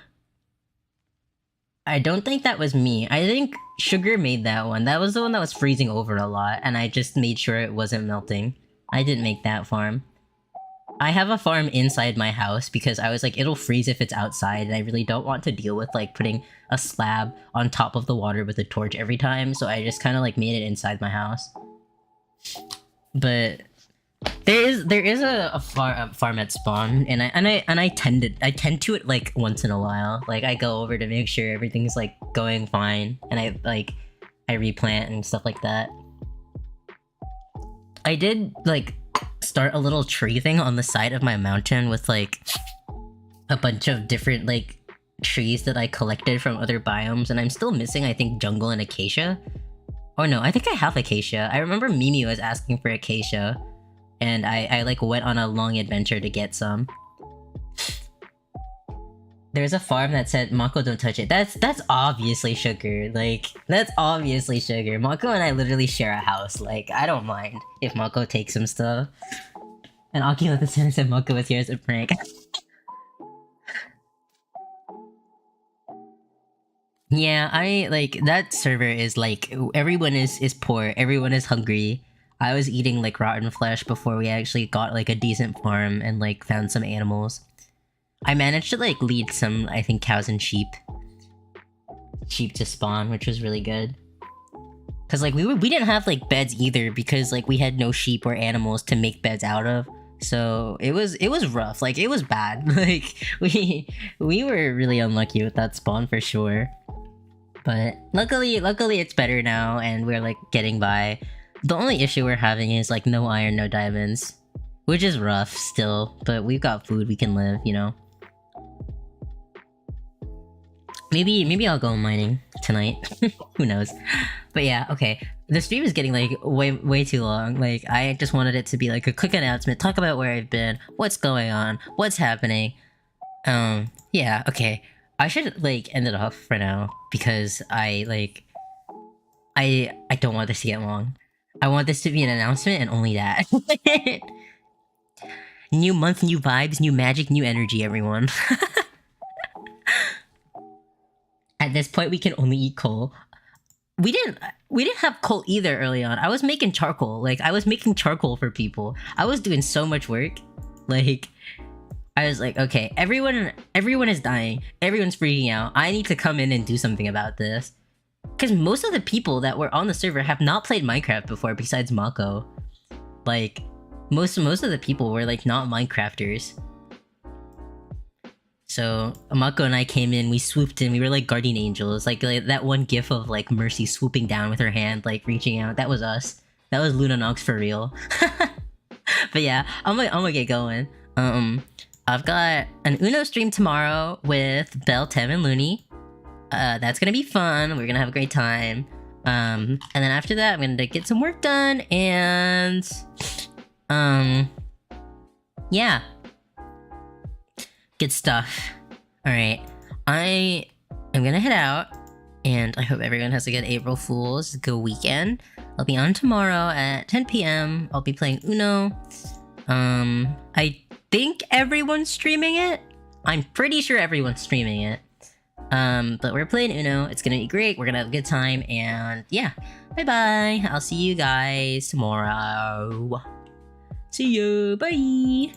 A: I don't think that was me. I think Sugar made that one. That was the one that was freezing over a lot, and I just made sure it wasn't melting. I didn't make that farm. I have a farm inside my house because I was like, it'll freeze if it's outside, and I really don't want to deal with like putting a slab on top of the water with a torch every time, so I just kind of like made it inside my house. But there is a farm at spawn, and I tend to it like once in a while. Like I go over to make sure everything's like going fine, and I replant and stuff like that. I did like start a little tree thing on the side of my mountain with like a bunch of different like trees that I collected from other biomes, and I'm still missing I think jungle and acacia. Oh no, I think I have acacia. I remember Mimi was asking for acacia, and I like went on a long adventure to get some. There's a farm that said, Mako don't touch it. That's obviously Sugar. Like, that's obviously Sugar. Mako and I literally share a house. Like, I don't mind if Mako takes some stuff. And Akila the Center said Mako was here as a prank. Yeah, that server is like, everyone is poor, everyone is hungry. I was eating like rotten flesh before we actually got like a decent farm and like found some animals. I managed to like lead some, I think, cows and sheep to spawn, which was really good. Cause like we didn't have like beds either because like we had no sheep or animals to make beds out of. So it was rough, like it was bad. Like we were really unlucky with that spawn for sure. But luckily it's better now and we're like getting by. The only issue we're having is like no iron, no diamonds. Which is rough still, but we've got food, we can live, you know? Maybe I'll go mining tonight. Who knows? But yeah, okay. The stream is getting like way too long. Like I just wanted it to be like a quick announcement, talk about where I've been, what's going on, what's happening. Yeah, okay. I should like end it off for now because I don't want this to get long. I want this to be an announcement and only that. New month, new vibes, new magic, new energy, everyone. At this point, we can only eat coal. We didn't have coal either early on. I was making charcoal. Like, I was making charcoal for people. I was doing so much work. Like, I was like, okay, everyone is dying. Everyone's freaking out. I need to come in and do something about this. Because most of the people that were on the server have not played Minecraft before besides Mako. Like, most of the people were like not Minecrafters. So Mako and I came in, we swooped in, we were like guardian angels, like that one gif of like Mercy swooping down with her hand, like reaching out. That was us. That was Luna Nox for real. But yeah, I'm gonna get going. I've got an Uno stream tomorrow with Belle, Tem, and Looney. That's gonna be fun. We're gonna have a great time. And then after that, I'm gonna get some work done and yeah. Good stuff. Alright. I am gonna head out, and I hope everyone has a good April Fool's, good weekend. I'll be on tomorrow at 10 p.m. I'll be playing Uno. I think everyone's streaming it. I'm pretty sure everyone's streaming it. But we're playing Uno. It's gonna be great. We're gonna have a good time, and yeah. Bye-bye. I'll see you guys tomorrow. See you. Bye.